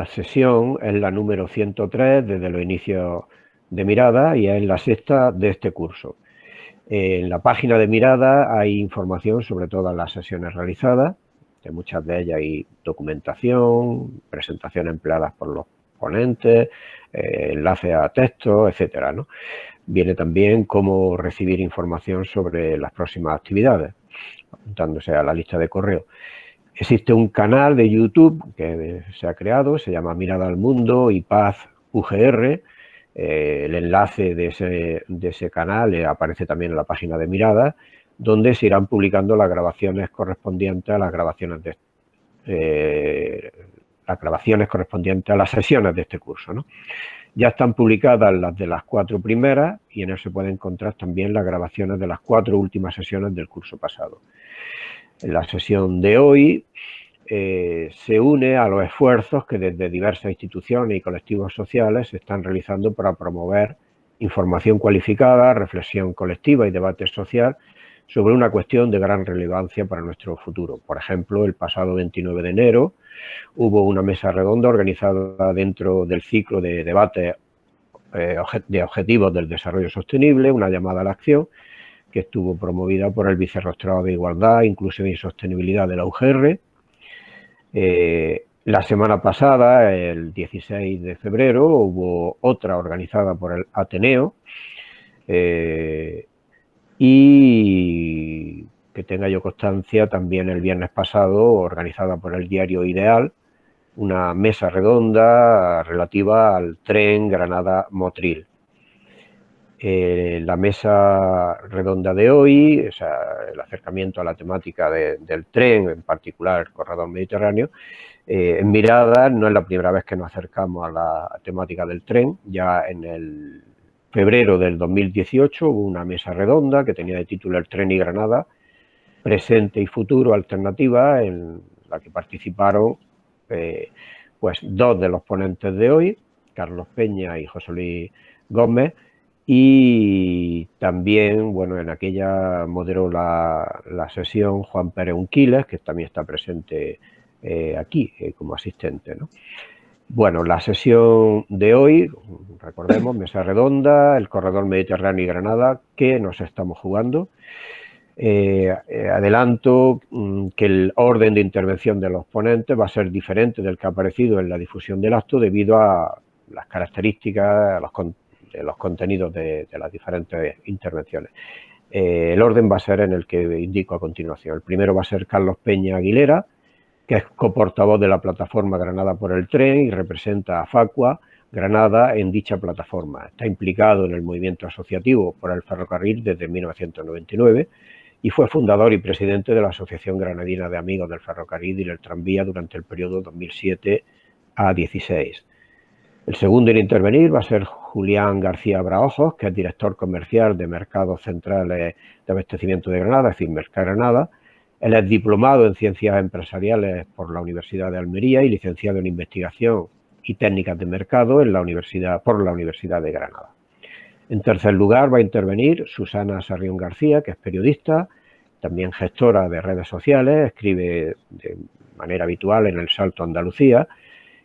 sesión es la número 103 desde los inicios de Mirada y es la sexta de este curso. En la página de Mirada hay información sobre todas las sesiones realizadas, de muchas de ellas hay documentación, presentaciones empleadas por los ponentes, enlaces a textos, etcétera, ¿no? Viene también cómo recibir información sobre las próximas actividades, apuntándose a la lista de correo. Existe un canal de YouTube que se ha creado, se llama Mirada al Mundo y Paz UGR. El enlace de ese canal aparece también en la página de Mirada, donde se irán publicando las grabaciones correspondientes a las grabaciones correspondientes a las sesiones de este curso, ¿no? Ya están publicadas las de las 4 primeras y en él se puede encontrar también las grabaciones de las 4 últimas sesiones del curso pasado. En la sesión de hoy se une a los esfuerzos que desde diversas instituciones y colectivos sociales se están realizando para promover información cualificada, reflexión colectiva y debate social sobre una cuestión de gran relevancia para nuestro futuro. Por ejemplo, el pasado 29 de enero hubo una mesa redonda organizada dentro del ciclo de debate de objetivos del desarrollo sostenible, una llamada a la acción, que estuvo promovida por el Vicerrectorado de Igualdad, Inclusión y Sostenibilidad de la UGR. La semana pasada, el 16 de febrero, hubo otra organizada por el Ateneo y que tenga yo constancia también el viernes pasado, organizada por el diario Ideal, una mesa redonda relativa al tren Granada-Motril. La mesa redonda de hoy, o sea, el acercamiento a la temática del tren, en particular el corredor mediterráneo, en Mirada no es la primera vez que nos acercamos a la temática del tren. Ya en el febrero del 2018 hubo una mesa redonda que tenía de título El tren y Granada, presente y futuro alternativa, en la que participaron pues 2 de los ponentes de hoy, Carlos Peña y José Luis Gómez, y también, bueno, en aquella moderó la sesión Juan Pérez Unquiles, que también está presente aquí como asistente, ¿no? Bueno, la sesión de hoy, recordemos, mesa redonda, el corredor Mediterráneo y Granada, ¿qué nos estamos jugando? Adelanto que el orden de intervención de los ponentes va a ser diferente del que ha aparecido en la difusión del acto debido a las características de los contenidos de las diferentes intervenciones. El orden va a ser en el que indico a continuación. El primero va a ser Carlos Peña Aguilera, que es coportavoz de la plataforma Granada por el Tren y representa a Facua Granada en dicha plataforma. Está implicado en el movimiento asociativo por el ferrocarril desde 1999 y fue fundador y presidente de la Asociación Granadina de Amigos del Ferrocarril y del Tranvía durante el periodo 2007 a 2016. El segundo en intervenir va a ser Julián García Braojos, que es director comercial de Mercados Centrales de Abastecimiento de Granada, es decir, Mercagranada. Él es diplomado en Ciencias Empresariales por la Universidad de Almería y licenciado en Investigación y Técnicas de Mercado por la Universidad de Granada. En tercer lugar va a intervenir Susana Sarrión García, que es periodista, también gestora de redes sociales, escribe de manera habitual en El Salto Andalucía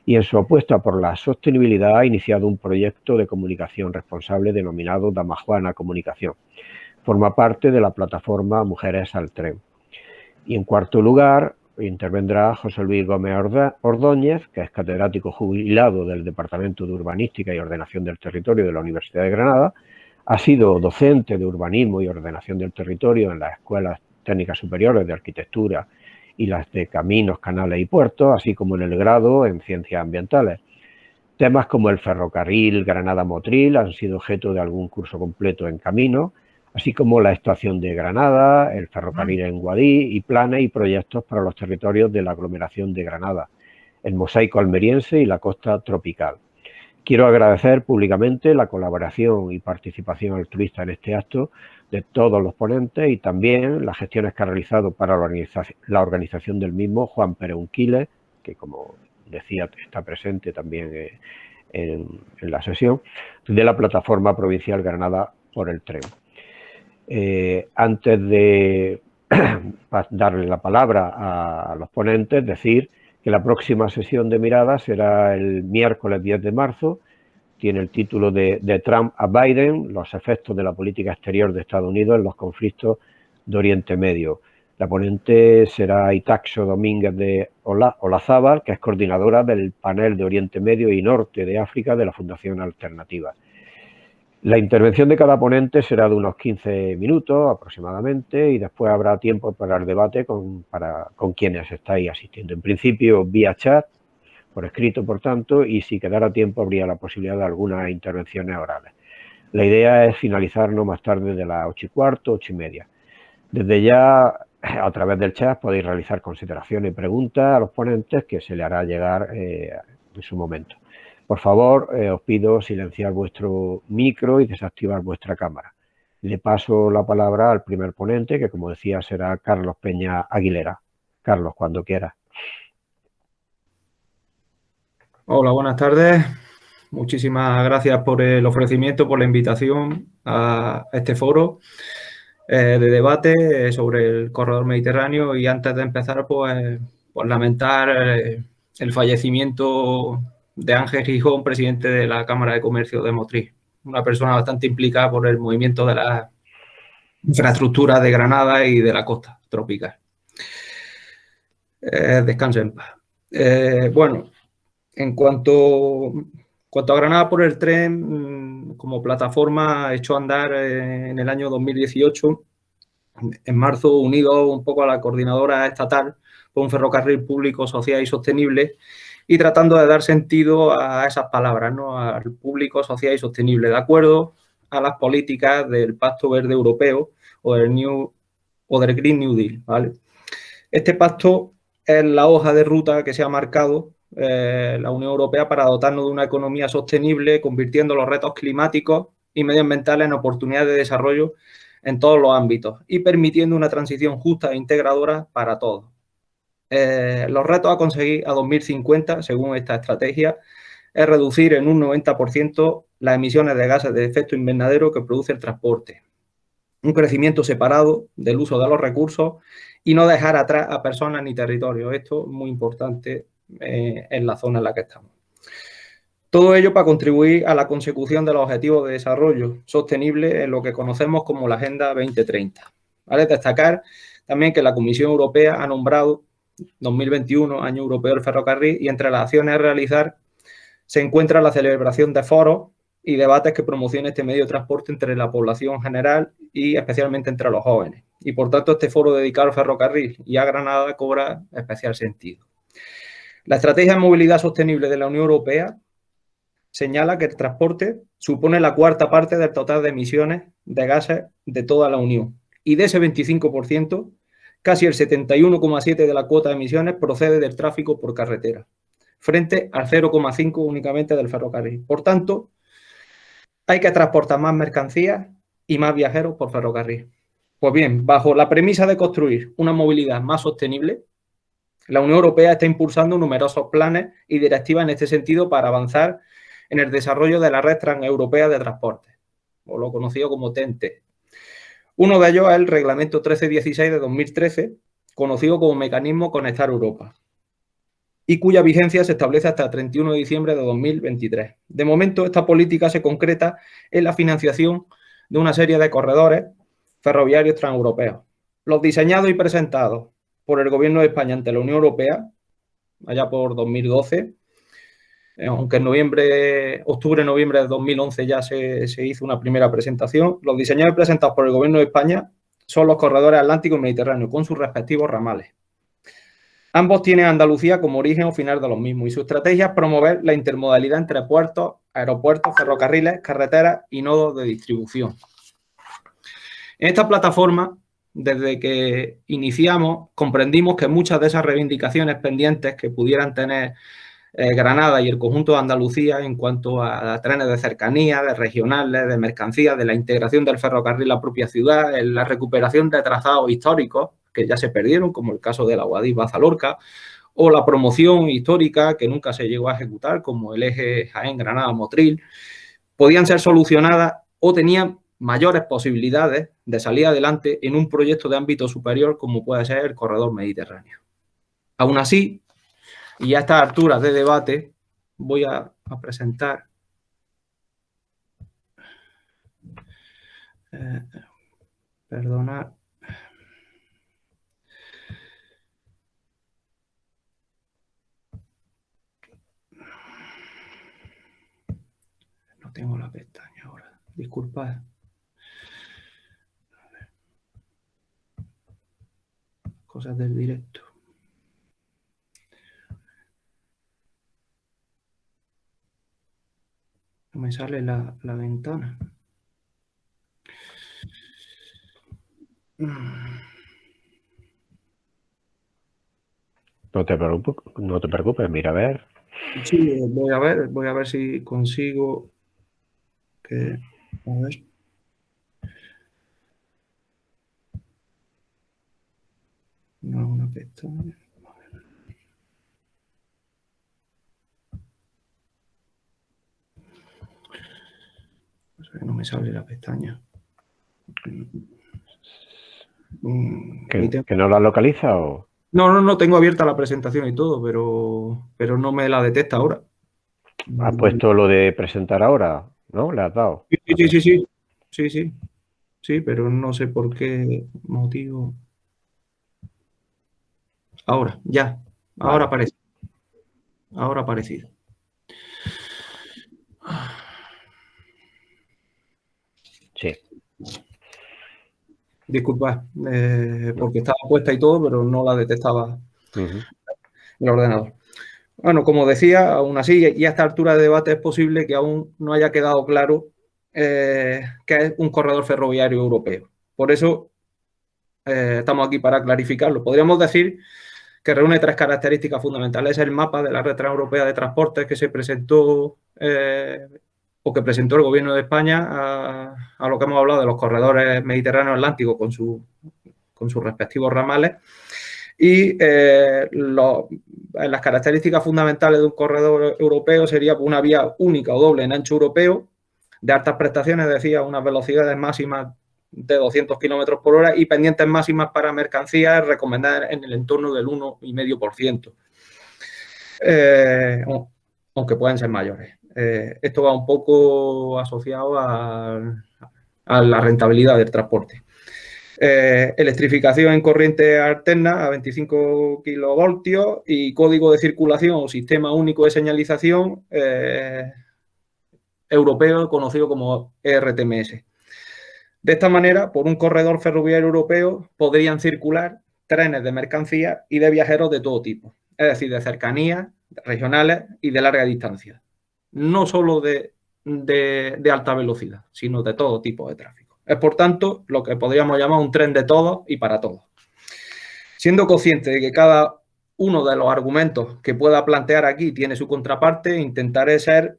y en su apuesta por la sostenibilidad ha iniciado un proyecto de comunicación responsable denominado Damajuana Comunicación. Forma parte de la plataforma Mujeres al Tren. Y en cuarto lugar intervendrá José Luis Gómez Ordóñez, que es catedrático jubilado del Departamento de Urbanística y Ordenación del Territorio de la Universidad de Granada. Ha sido docente de Urbanismo y Ordenación del Territorio en las Escuelas Técnicas Superiores de Arquitectura y las de Caminos, Canales y Puertos, así como en el grado en Ciencias Ambientales. Temas como el ferrocarril Granada-Motril han sido objeto de algún curso completo en Caminos, así como la estación de Granada, el ferrocarril en Guadix y planes y proyectos para los territorios de la aglomeración de Granada, el mosaico almeriense y la costa tropical. Quiero agradecer públicamente la colaboración y participación altruista en este acto de todos los ponentes y también las gestiones que ha realizado para la organización del mismo Juan Pérez Unquiles, que como decía está presente también en la sesión, de la plataforma provincial Granada por el Tren. Antes de darle la palabra a los ponentes, decir que la próxima sesión de miradas será el miércoles 10 de marzo. Tiene el título de Trump a Biden, los efectos de la política exterior de Estados Unidos en los conflictos de Oriente Medio. La ponente será Itaxo Domínguez de Olazábal, que es coordinadora del panel de Oriente Medio y Norte de África de la Fundación Alternativa. La intervención de cada ponente será de unos 15 minutos aproximadamente y después habrá tiempo para el debate con quienes estáis asistiendo. En principio, vía chat, por escrito, por tanto, y si quedara tiempo habría la posibilidad de algunas intervenciones orales. La idea es finalizar no más tarde de las 8:15, 8:30. Desde ya, a través del chat, podéis realizar consideraciones y preguntas a los ponentes que se le hará llegar en su momento. Por favor, os pido silenciar vuestro micro y desactivar vuestra cámara. Le paso la palabra al primer ponente, que como decía será Carlos Peña Aguilera. Carlos, cuando quieras. Hola, buenas tardes. Muchísimas gracias por el ofrecimiento, por la invitación a este foro de debate sobre el corredor mediterráneo. Y antes de empezar, pues lamentar el fallecimiento de Ángel Gijón, presidente de la Cámara de Comercio de Motril, una persona bastante implicada por el movimiento de la infraestructura de Granada y de la costa tropical. Descanse en paz. Bueno, en cuanto a Granada por el tren, como plataforma echó a andar en el año 2018, en marzo, unido un poco a la coordinadora estatal por un ferrocarril público, social y sostenible, y tratando de dar sentido a esas palabras, ¿no? Al público, social y sostenible, de acuerdo a las políticas del Pacto Verde Europeo o del Green New Deal, ¿vale? Este pacto es la hoja de ruta que se ha marcado la Unión Europea para dotarnos de una economía sostenible, convirtiendo los retos climáticos y medioambientales en oportunidades de desarrollo en todos los ámbitos y permitiendo una transición justa e integradora para todos. Los retos a conseguir a 2050, según esta estrategia, es reducir en un 90% las emisiones de gases de efecto invernadero que produce el transporte, un crecimiento separado del uso de los recursos y no dejar atrás a personas ni territorios. Esto es muy importante en la zona en la que estamos. Todo ello para contribuir a la consecución de los objetivos de desarrollo sostenible en lo que conocemos como la Agenda 2030. ¿Vale? Destacar también que la Comisión Europea ha nombrado 2021 Año Europeo del Ferrocarril y entre las acciones a realizar se encuentra la celebración de foros y debates que promocionen este medio de transporte entre la población general y especialmente entre los jóvenes. Y por tanto este foro dedicado al ferrocarril y a Granada cobra especial sentido. La Estrategia de Movilidad Sostenible de la Unión Europea señala que el transporte supone la cuarta parte del total de emisiones de gases de toda la Unión. Y de ese 25%, casi el 71,7% de la cuota de emisiones procede del tráfico por carretera, frente al 0,5% únicamente del ferrocarril. Por tanto, hay que transportar más mercancías y más viajeros por ferrocarril. Pues bien, bajo la premisa de construir una movilidad más sostenible, la Unión Europea está impulsando numerosos planes y directivas en este sentido para avanzar en el desarrollo de la red transeuropea de transporte, o lo conocido como TEN-T. Uno de ellos es el Reglamento 1316 de 2013, conocido como Mecanismo Conectar Europa, y cuya vigencia se establece hasta el 31 de diciembre de 2023. De momento, esta política se concreta en la financiación de una serie de corredores ferroviarios transeuropeos. Los diseñados y presentados por el Gobierno de España ante la Unión Europea, allá por 2012, aunque en octubre-noviembre de 2011 ya se hizo una primera presentación, los diseñados y presentados por el Gobierno de España son los corredores Atlántico y Mediterráneo, con sus respectivos ramales. Ambos tienen Andalucía como origen o final de los mismos y su estrategia es promover la intermodalidad entre puertos, aeropuertos, ferrocarriles, carreteras y nodos de distribución. En esta plataforma, desde que iniciamos, comprendimos que muchas de esas reivindicaciones pendientes que pudieran tener Granada y el conjunto de Andalucía en cuanto a trenes de cercanía, de regionales, de mercancías, de la integración del ferrocarril en la propia ciudad, en la recuperación de trazados históricos que ya se perdieron, como el caso de la Guadix-Bazalorca, o la promoción histórica que nunca se llegó a ejecutar, como el eje Jaén-Granada-Motril, podían ser solucionadas o tenían mayores posibilidades de salir adelante en un proyecto de ámbito superior como puede ser el corredor mediterráneo. Aún así, Y a estas alturas de debate voy a presentar perdona. No tengo la pestaña ahora. Disculpad. Cosas del directo. No me sale la ventana. No te preocupes, mira, a ver. Sí, voy a ver si consigo que... A ver. No, una pestaña. No me sale la pestaña. ¿Que no la localiza o...? No, tengo abierta la presentación y todo, pero no me la detecta ahora. ¿Has puesto lo de presentar ahora? ¿No? ¿Le has dado? Sí, pero no sé por qué motivo. Ahora, ya. Ahora Vale. aparece. Ahora ha aparecido. Sí. Disculpa, porque estaba puesta y todo, pero no la detectaba el ordenador. Bueno, como decía, aún así, y a esta altura de debate es posible que aún no haya quedado claro qué es un corredor ferroviario europeo. Por eso estamos aquí para clarificarlo. Podríamos decir que reúne tres características fundamentales. Es el mapa de la Red Transeuropea de Transportes que se presentó o que presentó el Gobierno de España a lo que hemos hablado de los corredores mediterráneo-atlánticos con sus respectivos ramales. Y las características fundamentales de un corredor europeo sería una vía única o doble en ancho europeo, de altas prestaciones, decía, unas velocidades máximas de 200 kilómetros por hora y pendientes máximas para mercancías recomendadas en el entorno del 1,5%, aunque pueden ser mayores. Esto va un poco asociado a la rentabilidad del transporte. Electrificación en corriente alterna a 25 kilovoltios y código de circulación o sistema único de señalización europeo conocido como ERTMS. De esta manera, por un corredor ferroviario europeo podrían circular trenes de mercancías y de viajeros de todo tipo, es decir, de cercanías, regionales y de larga distancia. No solo de alta velocidad, sino de todo tipo de tráfico. Es, por tanto, lo que podríamos llamar un tren de todos y para todos. Siendo consciente de que cada uno de los argumentos que pueda plantear aquí tiene su contraparte, intentaré ser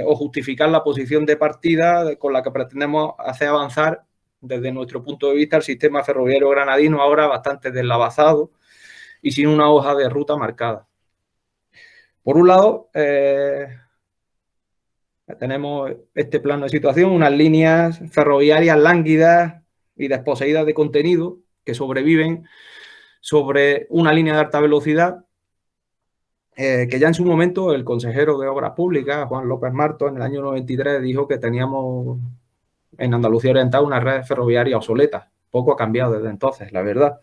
o justificar la posición de partida con la que pretendemos hacer avanzar desde nuestro punto de vista el sistema ferroviario granadino, ahora bastante deslavazado y sin una hoja de ruta marcada. Por un lado, tenemos este plano de situación, unas líneas ferroviarias lánguidas y desposeídas de contenido que sobreviven sobre una línea de alta velocidad que ya en su momento el consejero de Obras Públicas, Juan López Marto, en el año 93 dijo que teníamos en Andalucía Oriental una red ferroviaria obsoleta. Poco ha cambiado desde entonces, la verdad.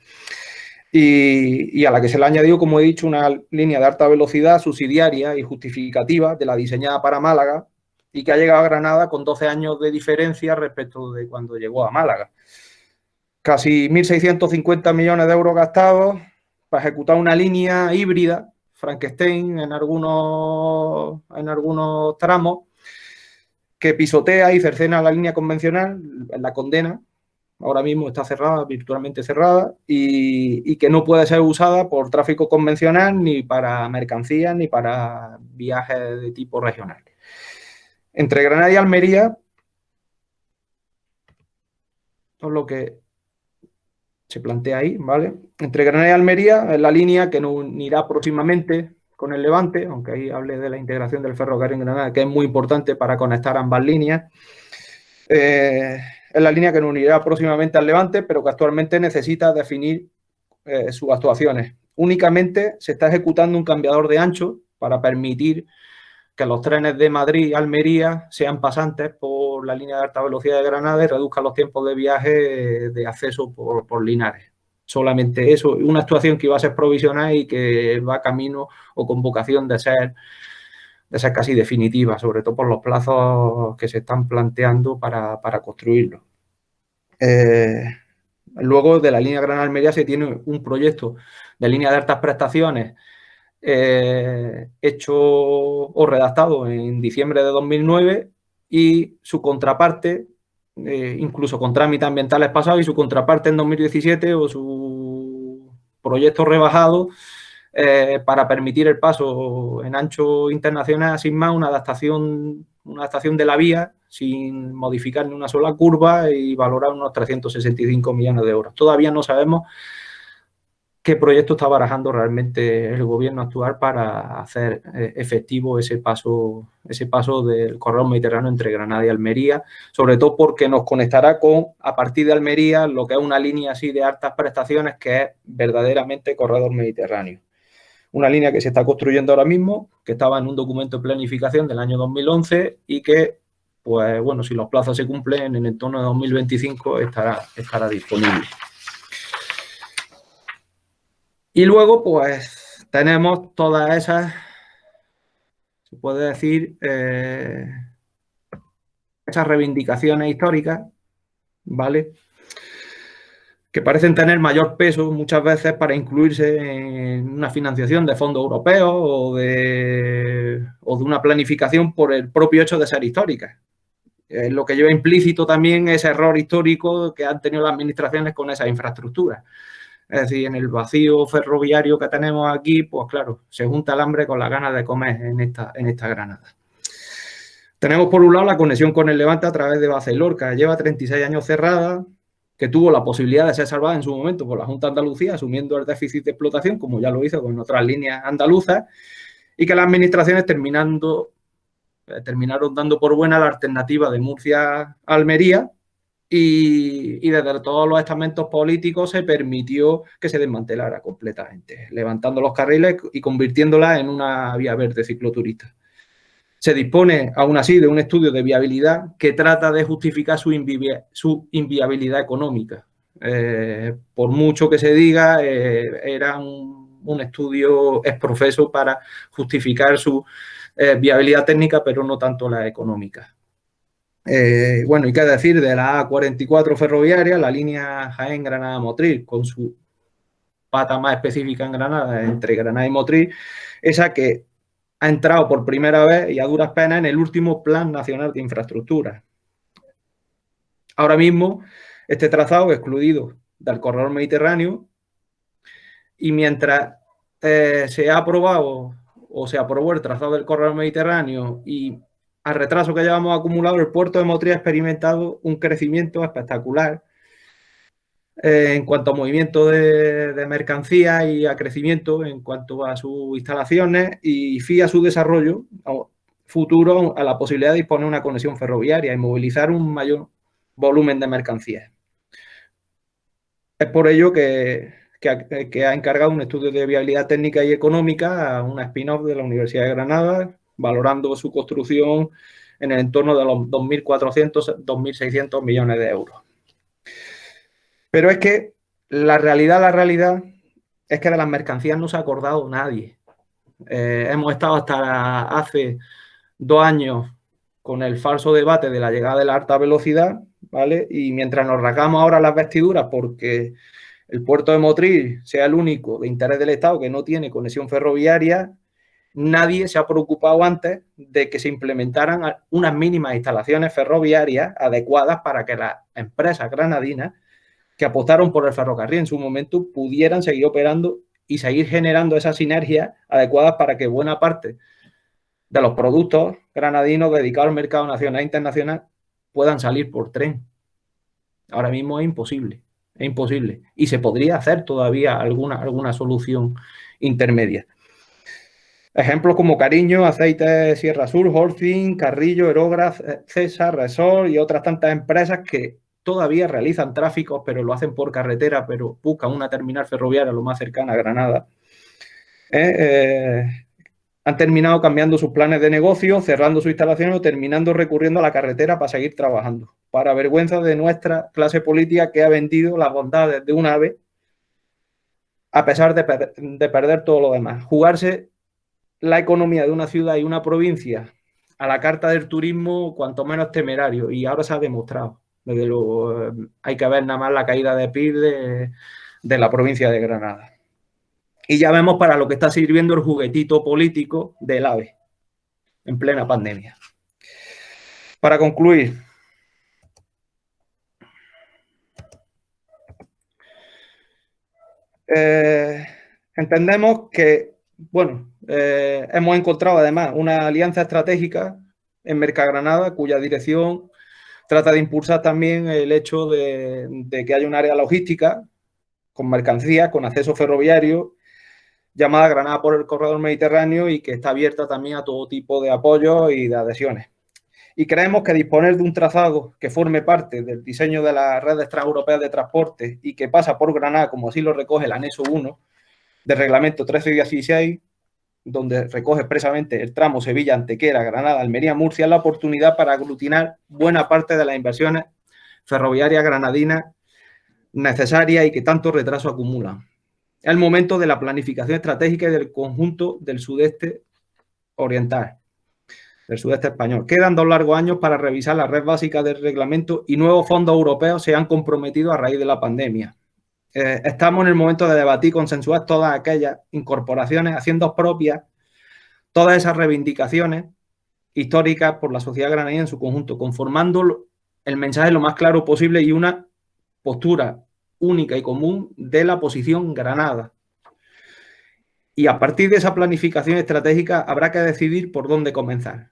Y a la que se le ha añadido, como he dicho, una línea de alta velocidad subsidiaria y justificativa de la diseñada para Málaga y que ha llegado a Granada con 12 años de diferencia respecto de cuando llegó a Málaga. Casi 1.650 millones de euros gastados para ejecutar una línea híbrida, Frankenstein en algunos tramos, que pisotea y cercena la línea convencional, la condena. Ahora mismo está cerrada, virtualmente cerrada, y que no puede ser usada por tráfico convencional, ni para mercancías, ni para viajes de tipo regional. Entre Granada y Almería, esto es lo que se plantea ahí, ¿vale? Entre Granada y Almería es la línea que nos unirá próximamente con el Levante, aunque ahí hable de la integración del ferrocarril en Granada, que es muy importante para conectar ambas líneas. Es la línea que nos unirá próximamente al Levante, pero que actualmente necesita definir sus actuaciones. únicamente se está ejecutando un cambiador de ancho para permitir que los trenes de Madrid a Almería sean pasantes por la línea de alta velocidad de Granada y reduzcan los tiempos de viaje de acceso por Linares. Solamente eso, una actuación que iba a ser provisional y que va camino o con vocación de ser casi definitiva, sobre todo por los plazos que se están planteando para construirlo. Luego, de la línea Granada-Almería se tiene un proyecto de línea de altas prestaciones hecho o redactado en diciembre de 2009 y su contraparte, incluso con trámites ambientales pasados, y su contraparte en 2017 o su proyecto rebajado para permitir el paso en ancho internacional sin más, una adaptación de la vía sin modificar ni una sola curva y valorar unos 365 millones de euros. Todavía no sabemos qué proyecto está barajando realmente el gobierno actual para hacer efectivo ese paso del corredor mediterráneo entre Granada y Almería, sobre todo porque nos conectará a partir de Almería, lo que es una línea así de altas prestaciones que es verdaderamente corredor mediterráneo. Una línea que se está construyendo ahora mismo, que estaba en un documento de planificación del año 2011 y que, pues bueno, si los plazos se cumplen en el torno de 2025 estará disponible. Y luego, pues, tenemos todas esas, se puede decir, esas reivindicaciones históricas, ¿vale?, que parecen tener mayor peso muchas veces para incluirse en una financiación de fondos europeos o de una planificación por el propio hecho de ser históricas. Lo que lleva implícito también ese error histórico que han tenido las administraciones con esas infraestructuras. Es decir, en el vacío ferroviario que tenemos aquí, pues claro, se junta el hambre con las ganas de comer en esta Granada. Tenemos por un lado la conexión con el Levante a través de Baza y Lorca. Lleva 36 años cerrada, que tuvo la posibilidad de ser salvada en su momento por la Junta de Andalucía, asumiendo el déficit de explotación, como ya lo hizo con otras líneas andaluzas, y que las administraciones terminaron dando por buena la alternativa de Murcia a Almería, y desde todos los estamentos políticos se permitió que se desmantelara completamente, levantando los carriles y convirtiéndola en una vía verde cicloturista. Se dispone, aún así, de un estudio de viabilidad que trata de justificar su inviabilidad económica. Por mucho que se diga, era un estudio exprofeso para justificar su viabilidad técnica, pero no tanto la económica. Bueno, y qué decir de la A44 ferroviaria, la línea Jaén-Granada-Motril, con su pata más específica en Granada, entre Granada y Motril, esa que ha entrado por primera vez y a duras penas en el último Plan Nacional de Infraestructuras. Ahora mismo, este trazado es excluido del corredor mediterráneo y mientras se ha aprobado o se aprobó el trazado del corredor mediterráneo y al retraso que llevamos acumulado, el puerto de Motril ha experimentado un crecimiento espectacular en cuanto a movimiento de mercancías y a crecimiento en cuanto a sus instalaciones y fía su desarrollo futuro a la posibilidad de disponer de una conexión ferroviaria y movilizar un mayor volumen de mercancías. Es por ello que ha encargado un estudio de viabilidad técnica y económica a una spin-off de la Universidad de Granada, valorando su construcción en el entorno de los 2.400, 2.600 millones de euros. Pero es que la realidad es que de las mercancías no se ha acordado nadie. Hemos estado hasta hace 2 años con el falso debate de la llegada de la alta velocidad, ¿vale? Y mientras nos rasgamos ahora las vestiduras porque el puerto de Motril sea el único de interés del Estado que no tiene conexión ferroviaria, nadie se ha preocupado antes de que se implementaran unas mínimas instalaciones ferroviarias adecuadas para que las empresas granadinas que apostaron por el ferrocarril en su momento pudieran seguir operando y seguir generando esas sinergias adecuadas para que buena parte de los productos granadinos dedicados al mercado nacional e internacional puedan salir por tren. Ahora mismo es imposible. Y se podría hacer todavía alguna solución intermedia. Ejemplos como Cariño, Aceite Sierra Sur, Holcim, Carrillo, Aerograph, César, Resol y otras tantas empresas que todavía realizan tráficos, pero lo hacen por carretera, pero buscan una terminal ferroviaria lo más cercana a Granada. Han terminado cambiando sus planes de negocio, cerrando sus instalaciones o terminando recurriendo a la carretera para seguir trabajando. Para vergüenza de nuestra clase política que ha vendido las bondades de un AVE a pesar de perder todo lo demás. Jugarse la economía de una ciudad y una provincia a la carta del turismo, cuanto menos temerario, y ahora se ha demostrado. Desde luego, hay que ver nada más la caída de PIB de la provincia de Granada. Y ya vemos para lo que está sirviendo el juguetito político del AVE en plena pandemia. Para concluir, entendemos que, bueno, hemos encontrado además una alianza estratégica en Mercagranada, cuya dirección trata de impulsar también el hecho de que haya un área logística con mercancías, con acceso ferroviario, llamada Granada por el Corredor Mediterráneo y que está abierta también a todo tipo de apoyos y de adhesiones. Y creemos que disponer de un trazado que forme parte del diseño de las redes transeuropeas de transporte y que pasa por Granada, como así lo recoge el anexo 1 del reglamento 1316, donde recoge expresamente el tramo Sevilla-Antequera, Granada, Almería, Murcia, la oportunidad para aglutinar buena parte de las inversiones ferroviarias granadinas necesarias y que tanto retraso acumulan. Es el momento de la planificación estratégica y del conjunto del sudeste oriental, del sudeste español. Quedan 2 largos años para revisar la red básica del reglamento y nuevos fondos europeos se han comprometido a raíz de la pandemia. Estamos en el momento de debatir y consensuar todas aquellas incorporaciones, haciendo propias todas esas reivindicaciones históricas por la sociedad granadina en su conjunto, conformando el mensaje lo más claro posible y una postura única y común de la posición Granada. Y a partir de esa planificación estratégica habrá que decidir por dónde comenzar.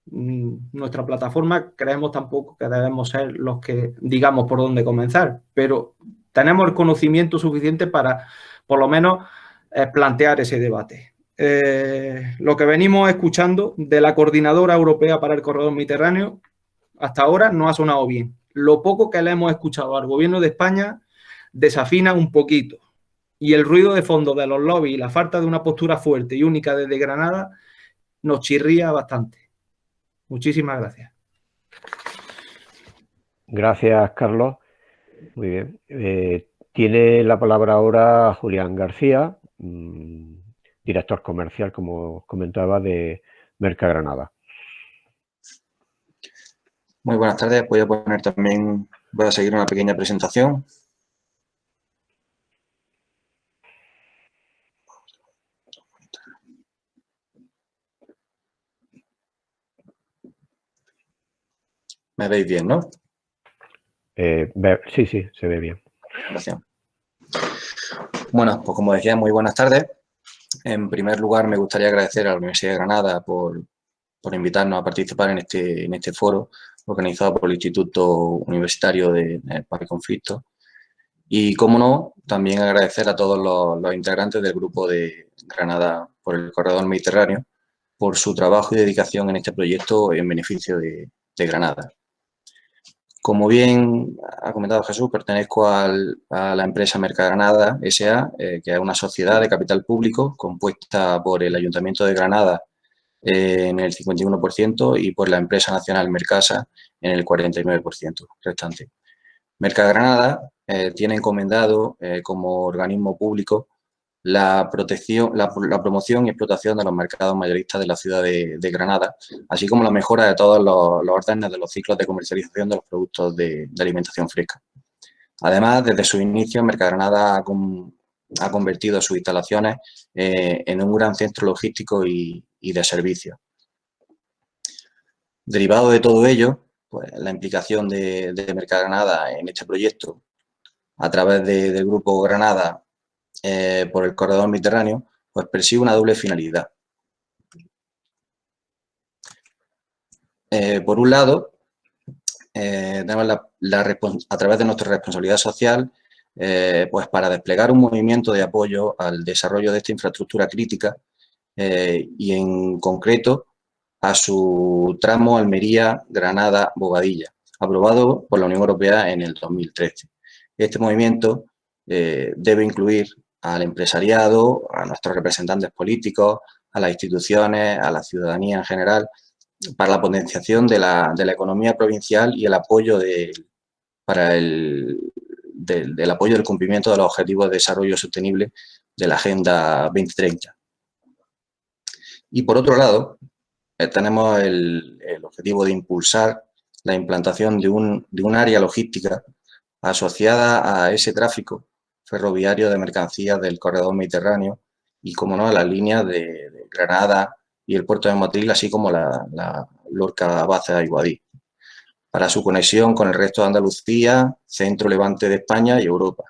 Nuestra plataforma creemos tampoco que debemos ser los que digamos por dónde comenzar, pero tenemos el conocimiento suficiente para, por lo menos, plantear ese debate. Lo que venimos escuchando de la Coordinadora Europea para el Corredor Mediterráneo hasta ahora no ha sonado bien. Lo poco que le hemos escuchado al Gobierno de España desafina un poquito. Y el ruido de fondo de los lobbies y la falta de una postura fuerte y única desde Granada nos chirría bastante. Muchísimas gracias. Gracias, Carlos. Muy bien. Tiene la palabra ahora Julián García, director comercial, como comentaba, de Mercagranada. Muy buenas tardes. Voy a seguir una pequeña presentación. ¿Me veis bien, no? Sí, se ve bien. Gracias. Bueno, pues como decía, muy buenas tardes. En primer lugar, me gustaría agradecer a la Universidad de Granada por invitarnos a participar en este foro organizado por el Instituto Universitario de Paz y Conflicto. Y, como no, también agradecer a todos los integrantes del grupo de Granada por el Corredor Mediterráneo por su trabajo y dedicación en este proyecto en beneficio de Granada. Como bien ha comentado Jesús, pertenezco a la empresa Mercagranada S.A., que es una sociedad de capital público compuesta por el Ayuntamiento de Granada en el 51% y por la empresa nacional Mercasa en el 49% restante. Mercagranada tiene encomendado como organismo público la promoción y explotación de los mercados mayoristas de la ciudad de Granada, así como la mejora de todos los órdenes de los ciclos de comercialización de los productos de alimentación fresca. Además, desde su inicio, Mercagranada ha convertido sus instalaciones en un gran centro logístico y de servicios. Derivado de todo ello, pues, la implicación de Mercagranada en este proyecto a través del Grupo Granada por el Corredor Mediterráneo, pues persigue una doble finalidad. Por un lado, tenemos a través de nuestra responsabilidad social, pues para desplegar un movimiento de apoyo al desarrollo de esta infraestructura crítica y en concreto a su tramo Almería-Granada-Bobadilla, aprobado por la Unión Europea en el 2013. Este movimiento debe incluir al empresariado, a nuestros representantes políticos, a las instituciones, a la ciudadanía en general, para la potenciación de la economía provincial y el apoyo del apoyo del cumplimiento de los objetivos de desarrollo sostenible de la Agenda 2030. Y por otro lado, tenemos el objetivo de impulsar la implantación de un área logística asociada a ese tráfico ferroviario de mercancías del corredor mediterráneo y, como no, a las líneas de Granada y el puerto de Motril, así como la Lorca-Baza-Aiguadí, para su conexión con el resto de Andalucía, centro levante de España y Europa.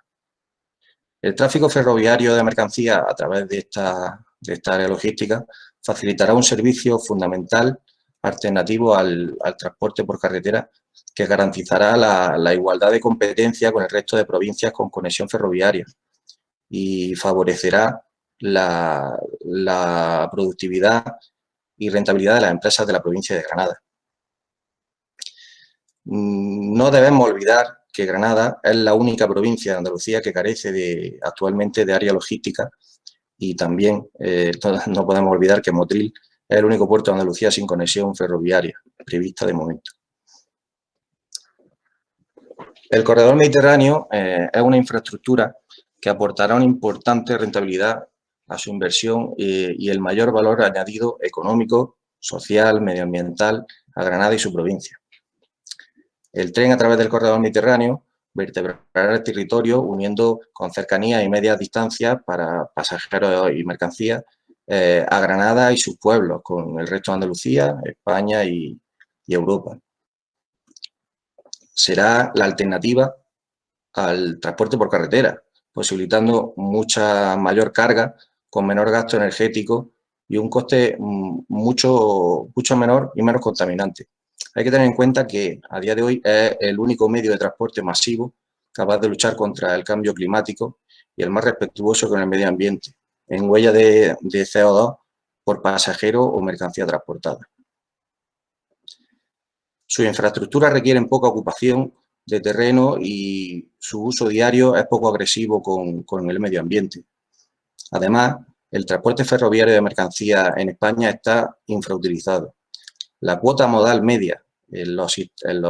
El tráfico ferroviario de mercancías a través de esta área logística facilitará un servicio fundamental alternativo al transporte por carretera, que garantizará la igualdad de competencia con el resto de provincias con conexión ferroviaria y favorecerá la productividad y rentabilidad de las empresas de la provincia de Granada. No debemos olvidar que Granada es la única provincia de Andalucía que carece actualmente de área logística, y también no podemos olvidar que Motril es el único puerto de Andalucía sin conexión ferroviaria prevista de momento. El corredor mediterráneo es una infraestructura que aportará una importante rentabilidad a su inversión y el mayor valor añadido económico, social, medioambiental a Granada y su provincia. El tren a través del corredor mediterráneo vertebrará el territorio uniendo con cercanía y medias distancias para pasajeros y mercancías a Granada y sus pueblos con el resto de Andalucía, España y Europa. Será la alternativa al transporte por carretera, posibilitando mucha mayor carga con menor gasto energético y un coste mucho menor y menos contaminante. Hay que tener en cuenta que a día de hoy es el único medio de transporte masivo capaz de luchar contra el cambio climático y el más respetuoso con el medio ambiente, en huella de CO2 por pasajero o mercancía transportada. Sus infraestructuras requieren poca ocupación de terreno y su uso diario es poco agresivo con el medio ambiente. Además, el transporte ferroviario de mercancías en España está infrautilizado. La cuota modal media en los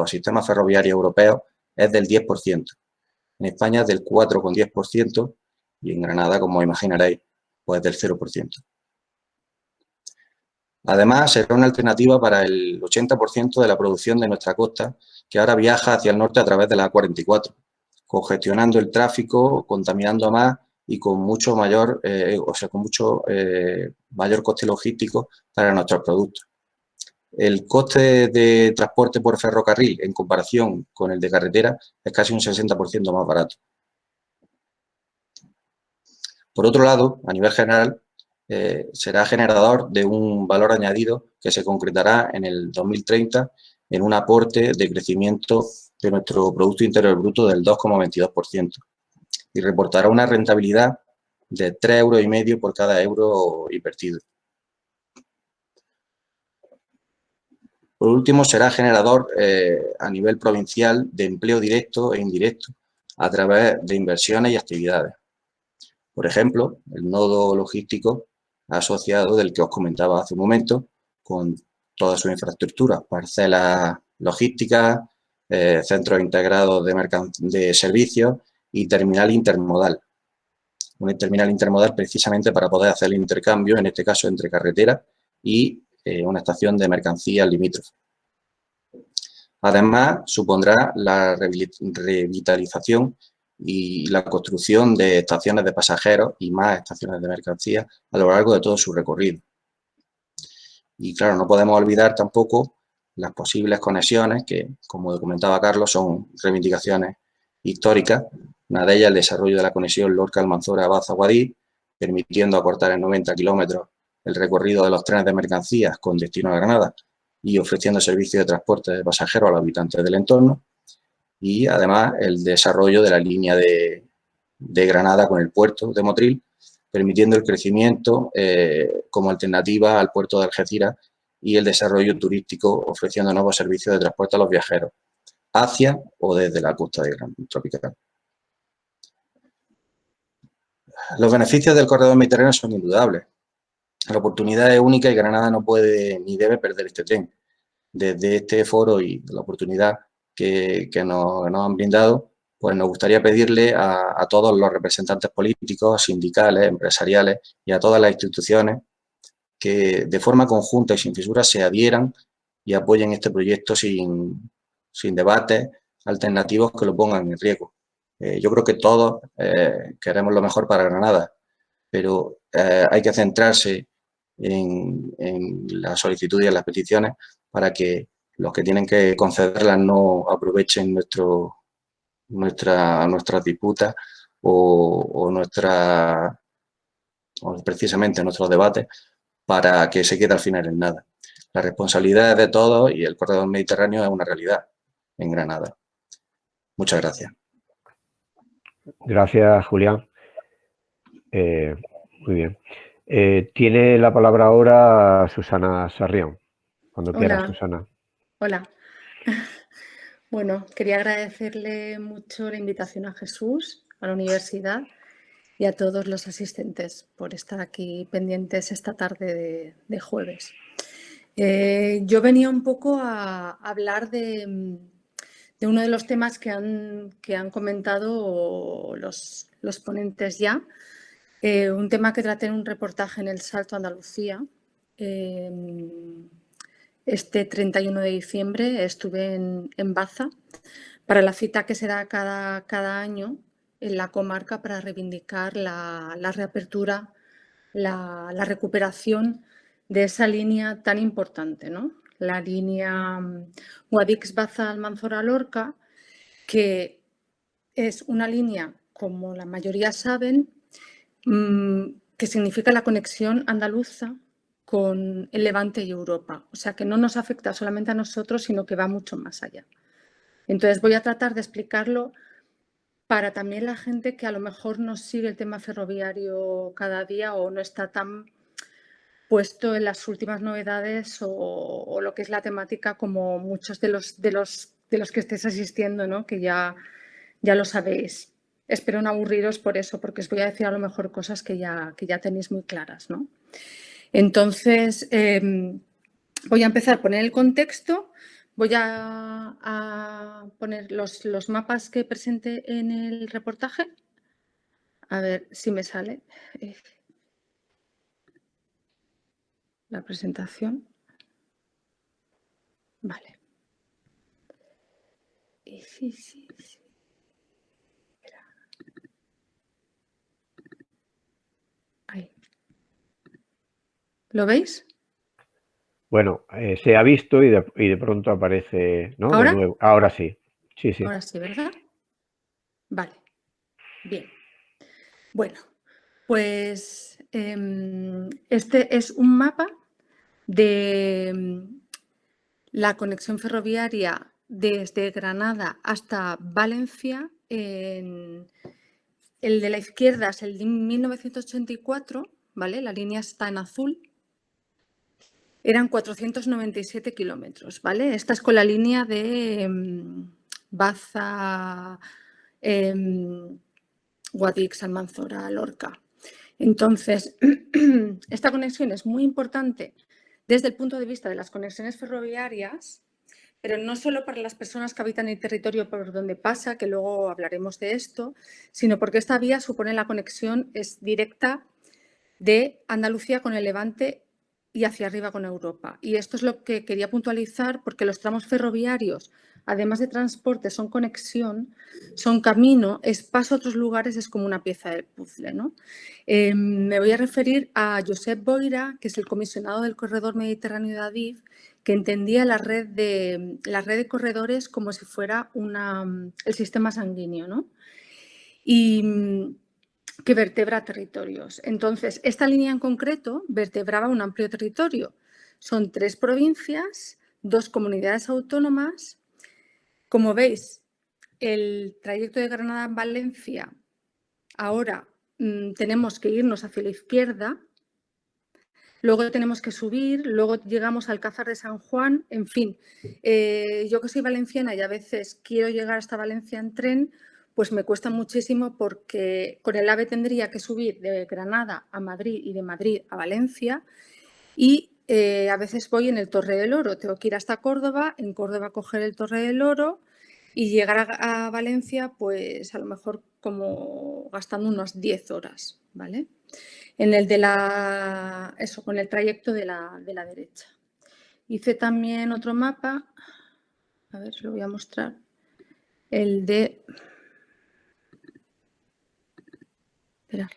sistemas ferroviarios europeos es del 10%. En España es del 4,10% y en Granada, como imaginaréis, pues del 0%. Además, será una alternativa para el 80% de la producción de nuestra costa, que ahora viaja hacia el norte a través de la A44, congestionando el tráfico, contaminando más y con mucho mayor coste logístico para nuestros productos. El coste de transporte por ferrocarril en comparación con el de carretera es casi un 60% más barato. Por otro lado, a nivel general, será generador de un valor añadido que se concretará en el 2030 en un aporte de crecimiento de nuestro Producto Interior Bruto del 2,22% y reportará una rentabilidad de 3,5 € por cada euro invertido. Por último, será generador a nivel provincial de empleo directo e indirecto a través de inversiones y actividades. Por ejemplo, el nodo logístico asociado del que os comentaba hace un momento, con toda su infraestructura, parcelas logísticas, centros integrados de servicios y terminal intermodal. Un terminal intermodal precisamente para poder hacer el intercambio, en este caso entre carretera y una estación de mercancías limítrofe. Además, supondrá la revitalización y la construcción de estaciones de pasajeros y más estaciones de mercancías a lo largo de todo su recorrido. Y claro, no podemos olvidar tampoco las posibles conexiones que, como comentaba Carlos, son reivindicaciones históricas. Una de ellas el desarrollo de la conexión Lorca-Almanzora-Baza-Guadí, permitiendo acortar en 90 kilómetros el recorrido de los trenes de mercancías con destino a Granada y ofreciendo servicios de transporte de pasajeros a los habitantes del entorno. Y además el desarrollo de la línea de Granada con el puerto de Motril, permitiendo el crecimiento como alternativa al puerto de Algeciras y el desarrollo turístico, ofreciendo nuevos servicios de transporte a los viajeros hacia o desde la costa tropical. Los beneficios del corredor mediterráneo son indudables. La oportunidad es única y Granada no puede ni debe perder este tren. Desde este foro y la oportunidad que nos han brindado, pues nos gustaría pedirle a todos los representantes políticos, sindicales, empresariales y a todas las instituciones que de forma conjunta y sin fisuras se adhieran y apoyen este proyecto sin debates alternativos que lo pongan en riesgo. Yo creo que todos queremos lo mejor para Granada, pero hay que centrarse en las solicitudes y en las peticiones para que los que tienen que concederlas no aprovechen nuestras disputas o precisamente nuestros debates para que se quede al final en nada. La responsabilidad es de todos y el corredor mediterráneo es una realidad en Granada. Muchas gracias. Gracias, Julián. Muy bien. Tiene la palabra ahora Susana Sarrión. Cuando quiera, Susana. Hola. Bueno, quería agradecerle mucho la invitación a Jesús, a la universidad y a todos los asistentes por estar aquí pendientes esta tarde de jueves. Yo venía un poco a hablar de uno de los temas que han comentado los ponentes ya, un tema que traté en un reportaje en El Salto, Andalucía. Este 31 de diciembre estuve en Baza para la cita que se da cada año en la comarca para reivindicar la reapertura, la recuperación de esa línea tan importante, ¿no? La línea Guadix-Baza-Almanzora-Lorca, que es una línea, como la mayoría saben, que significa la conexión andaluza con el Levante y Europa. O sea, que no nos afecta solamente a nosotros, sino que va mucho más allá. Entonces, voy a tratar de explicarlo para también la gente que a lo mejor no sigue el tema ferroviario cada día o no está tan puesto en las últimas novedades o lo que es la temática como muchos de los que estéis asistiendo, ¿no? Que ya lo sabéis. Espero no aburriros por eso, porque os voy a decir a lo mejor cosas que ya tenéis muy claras, ¿no? Entonces, voy a empezar a poner el contexto. Voy a poner los mapas que presenté en el reportaje. A ver si me sale la presentación. Vale. Sí. Espera. Ahí. ¿Lo veis? Bueno, se ha visto y de pronto aparece, ¿no? ¿Ahora? De nuevo. Ahora sí. Sí. Ahora sí, ¿verdad? Vale. Bien. Bueno, pues este es un mapa de la conexión ferroviaria desde Granada hasta Valencia. El de la izquierda es el de 1984, ¿vale? La línea está en azul. Eran 497 kilómetros, ¿vale? Esta es con la línea de Baza, Guadix, Almanzora, Lorca. Entonces, esta conexión es muy importante desde el punto de vista de las conexiones ferroviarias, pero no solo para las personas que habitan el territorio por donde pasa, que luego hablaremos de esto, sino porque esta vía supone la conexión es directa de Andalucía con el Levante y hacia arriba con Europa. Y esto es lo que quería puntualizar, porque los tramos ferroviarios, además de transporte, son conexión, son camino, es paso a otros lugares, es como una pieza del puzzle, ¿no? Me voy a referir a Josep Boira, que es el comisionado del Corredor Mediterráneo de Adif, que entendía la red de corredores como si fuera el sistema sanguíneo, ¿no? Y que vertebra territorios. Entonces, esta línea en concreto vertebraba un amplio territorio. Son 3 provincias, 2 comunidades autónomas. Como veis, el trayecto de Granada a Valencia, ahora tenemos que irnos hacia la izquierda, luego tenemos que subir, luego llegamos al Alcázar de San Juan, en fin. Yo que soy valenciana y a veces quiero llegar hasta Valencia en tren, pues me cuesta muchísimo porque con el AVE tendría que subir de Granada a Madrid y de Madrid a Valencia y a veces voy en el Torre del Oro. Tengo que ir hasta Córdoba, en Córdoba coger el Torre del Oro y llegar a Valencia, pues a lo mejor como gastando unas 10 horas, ¿vale? En el de eso, con el trayecto de la derecha. Hice también otro mapa, a ver, se lo voy a mostrar, el de... Esperar.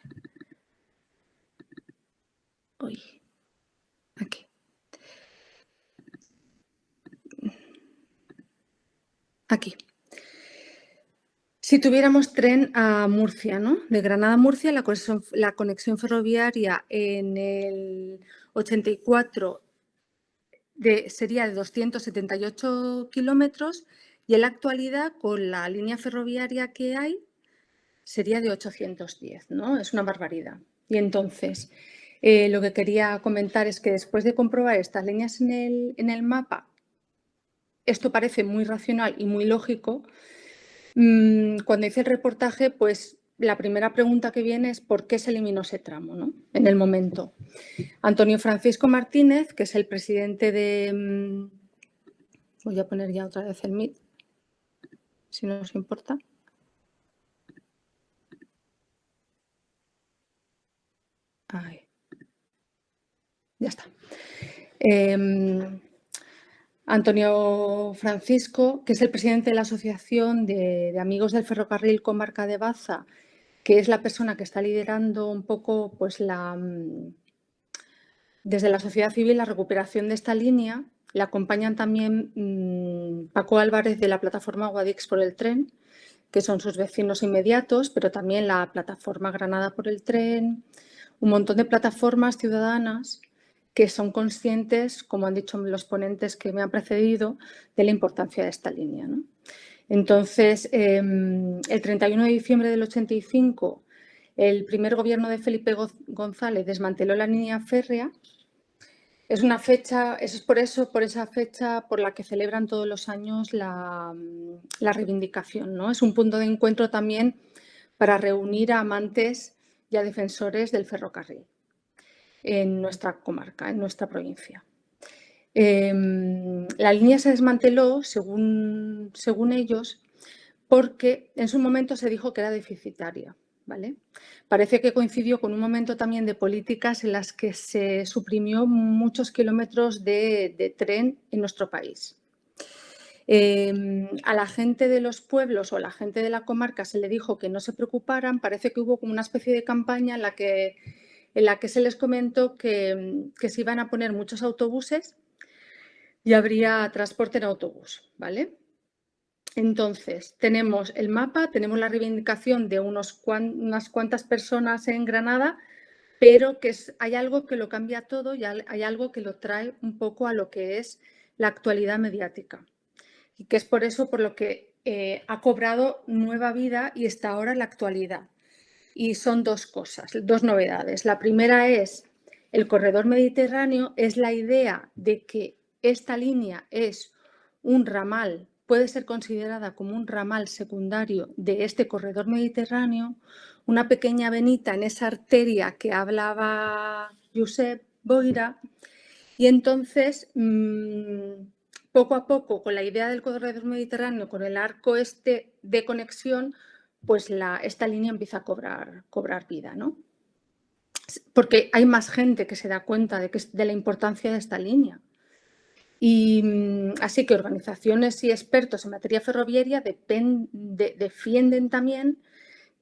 Uy, aquí. Aquí. Si tuviéramos tren a Murcia, ¿no? De Granada a Murcia, la conexión ferroviaria en el 84 sería de 278 kilómetros y en la actualidad, con la línea ferroviaria que hay, sería de 810, ¿no? Es una barbaridad. Y entonces, lo que quería comentar es que después de comprobar estas líneas en el mapa, esto parece muy racional y muy lógico. Cuando hice el reportaje, pues la primera pregunta que viene es ¿por qué se eliminó ese tramo, ¿no? En el momento. Antonio Francisco Martínez, que es el presidente de... voy a poner ya otra vez el Meet, si no os importa. Ahí. Ya está. Antonio Francisco, que es el presidente de la Asociación de Amigos del Ferrocarril Comarca de Baza, que es la persona que está liderando un poco pues, desde la sociedad civil la recuperación de esta línea. Le acompañan también Paco Álvarez de la plataforma Guadix por el Tren, que son sus vecinos inmediatos, pero también la plataforma Granada por el Tren, un montón de plataformas ciudadanas que son conscientes, como han dicho los ponentes que me han precedido, de la importancia de esta línea, ¿no? Entonces, el 31 de diciembre del 85, el primer gobierno de Felipe González desmanteló la línea férrea. Es una fecha, es por esa fecha por la que celebran todos los años la reivindicación, ¿no? Es un punto de encuentro también para reunir a amantes y a defensores del ferrocarril en nuestra comarca, en nuestra provincia. La línea se desmanteló, según ellos, porque en su momento se dijo que era deficitaria, ¿vale? Parece que coincidió con un momento también de políticas en las que se suprimió muchos kilómetros de tren en nuestro país. A la gente de los pueblos o a la gente de la comarca se le dijo que no se preocuparan. Parece que hubo como una especie de campaña en la que se les comentó que se iban a poner muchos autobuses y habría transporte en autobús, ¿vale? Entonces, tenemos el mapa, tenemos la reivindicación de unas cuantas personas en Granada, pero hay algo que lo cambia todo y hay algo que lo trae un poco a lo que es la actualidad mediática. Y que es por eso por lo que ha cobrado nueva vida y está ahora en la actualidad. Y son dos cosas, dos novedades. La primera es el corredor mediterráneo, es la idea de que esta línea es un ramal, puede ser considerada como un ramal secundario de este corredor mediterráneo, una pequeña venita en esa arteria que hablaba Josep Boira. Y entonces, poco a poco, con la idea del corredor mediterráneo, con el arco este de conexión, pues esta línea empieza a cobrar vida, ¿no? Porque hay más gente que se da cuenta de la importancia de esta línea. Y así que organizaciones y expertos en materia ferroviaria defienden también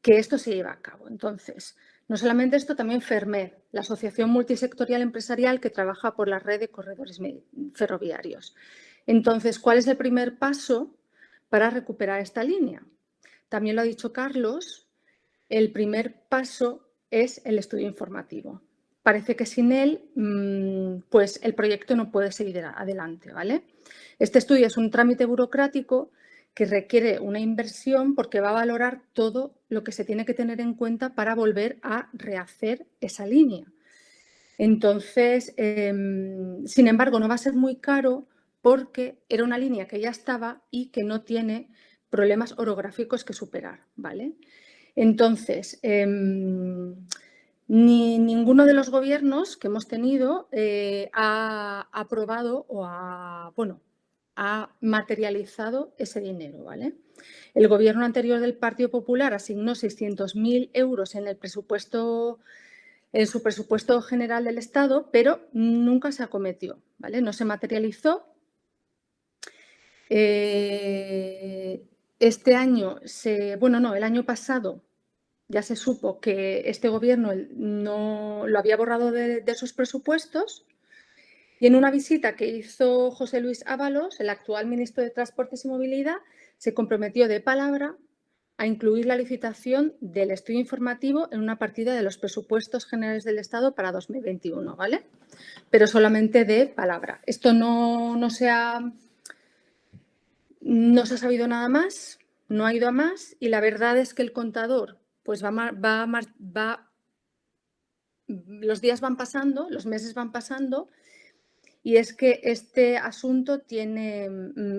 que esto se lleve a cabo. Entonces, no solamente esto, también FERMED, la Asociación Multisectorial Empresarial que trabaja por la red de corredores ferroviarios. Entonces, ¿cuál es el primer paso para recuperar esta línea? También lo ha dicho Carlos, el primer paso es el estudio informativo. Parece que sin él, pues el proyecto no puede seguir adelante, ¿vale? Este estudio es un trámite burocrático que requiere una inversión porque va a valorar todo lo que se tiene que tener en cuenta para volver a rehacer esa línea. Entonces, sin embargo, no va a ser muy caro porque era una línea que ya estaba y que no tiene problemas orográficos que superar, ¿vale? Entonces, ninguno de los gobiernos que hemos tenido ha aprobado o ha materializado ese dinero, ¿vale? El gobierno anterior del Partido Popular asignó 600.000 euros en su presupuesto general del Estado, pero nunca se acometió, ¿vale? No se materializó. Este año, el año pasado ya se supo que este gobierno no lo había borrado de sus presupuestos, y en una visita que hizo José Luis Ábalos, el actual ministro de Transportes y Movilidad, se comprometió de palabra a incluir la licitación del estudio informativo en una partida de los presupuestos generales del Estado para 2021, ¿vale? Pero solamente de palabra. Esto no se ha sabido nada más, no ha ido a más, y la verdad es que el contador pues los días van pasando, los meses van pasando, y es que este asunto tiene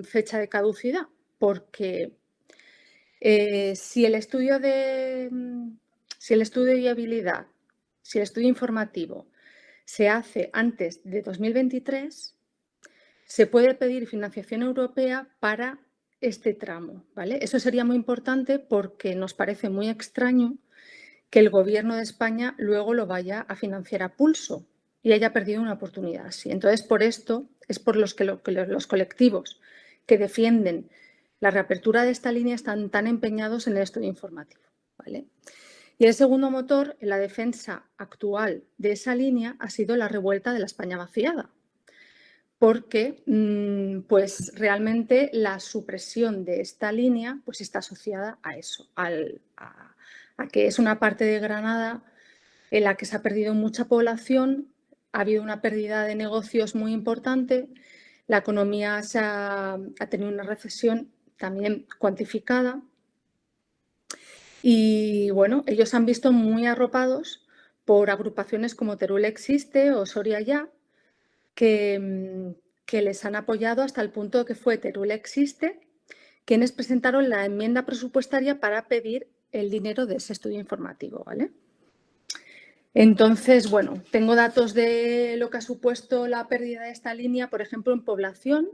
fecha de caducidad, porque si el estudio de viabilidad, si el estudio informativo se hace antes de 2023, se puede pedir financiación europea para este tramo, ¿vale? Eso sería muy importante porque nos parece muy extraño que el Gobierno de España luego lo vaya a financiar a pulso y haya perdido una oportunidad así. Entonces, por esto es por los que los colectivos que defienden la reapertura de esta línea están tan empeñados en el estudio informativo, ¿vale? Y el segundo motor en la defensa actual de esa línea ha sido la revuelta de la España vaciada, porque pues realmente la supresión de esta línea pues está asociada a eso, a que es una parte de Granada en la que se ha perdido mucha población, ha habido una pérdida de negocios muy importante, la economía ha tenido una recesión también cuantificada, y bueno, ellos han visto muy arropados por agrupaciones como Teruel Existe o Soria Ya, que les han apoyado hasta el punto que fue Teruel Existe quienes presentaron la enmienda presupuestaria para pedir el dinero de ese estudio informativo, ¿vale? Entonces, bueno, tengo datos de lo que ha supuesto la pérdida de esta línea, por ejemplo, en población.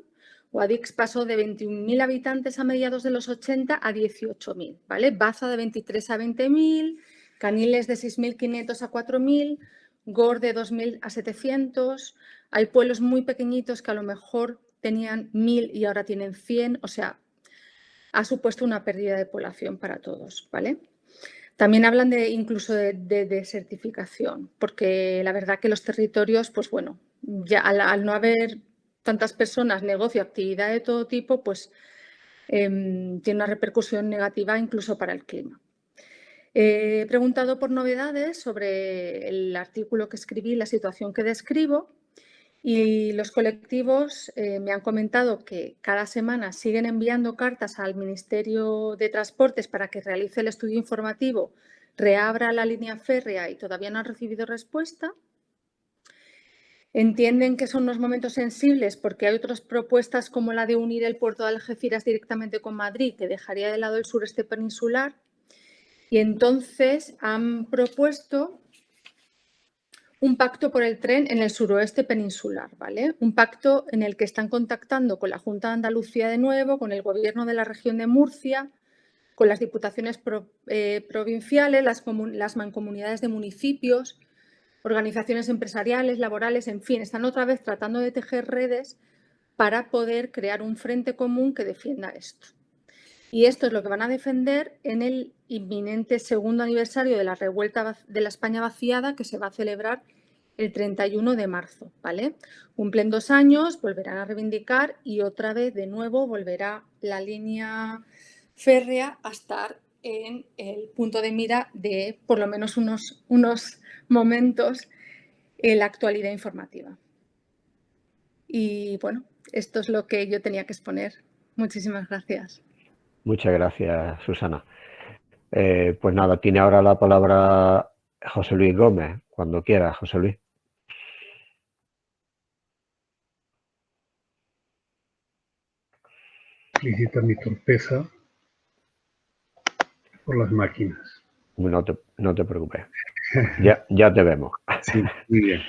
Guadix pasó de 21.000 habitantes a mediados de los 80 a 18.000, ¿vale? Baza de 23 a 20.000, Caniles de 6.500 a 4.000, Gor de 2.000 a 700. Hay pueblos muy pequeñitos que a lo mejor tenían 1.000 y ahora tienen 100, o sea, ha supuesto una pérdida de población para todos, ¿vale? También hablan incluso de desertificación, porque la verdad que los territorios, pues bueno, ya al no haber tantas personas, negocio, actividad de todo tipo, pues tiene una repercusión negativa incluso para el clima. He preguntado por novedades sobre el artículo que escribí, la situación que describo, y los colectivos me han comentado que cada semana siguen enviando cartas al Ministerio de Transportes para que realice el estudio informativo, reabra la línea férrea, y todavía no han recibido respuesta. Entienden que son unos momentos sensibles porque hay otras propuestas como la de unir el puerto de Algeciras directamente con Madrid, que dejaría de lado el sureste peninsular, y entonces han propuesto un pacto por el tren en el suroeste peninsular, ¿vale? Un pacto en el que están contactando con la Junta de Andalucía de nuevo, con el Gobierno de la región de Murcia, con las diputaciones provinciales, las mancomunidades de municipios, organizaciones empresariales, laborales, en fin, están otra vez tratando de tejer redes para poder crear un frente común que defienda esto. Y esto es lo que van a defender en el inminente segundo aniversario de la revuelta de la España vaciada, que se va a celebrar el 31 de marzo, ¿vale? Cumplen 2 años, volverán a reivindicar y otra vez de nuevo volverá la línea férrea a estar en el punto de mira de por lo menos unos momentos en la actualidad informativa. Y bueno, esto es lo que yo tenía que exponer. Muchísimas gracias. Muchas gracias, Susana. Pues nada, tiene ahora la palabra José Luis Gómez, cuando quiera, José Luis. Explícita mi torpeza por las máquinas. No te preocupes. Ya te vemos. Sí, muy bien.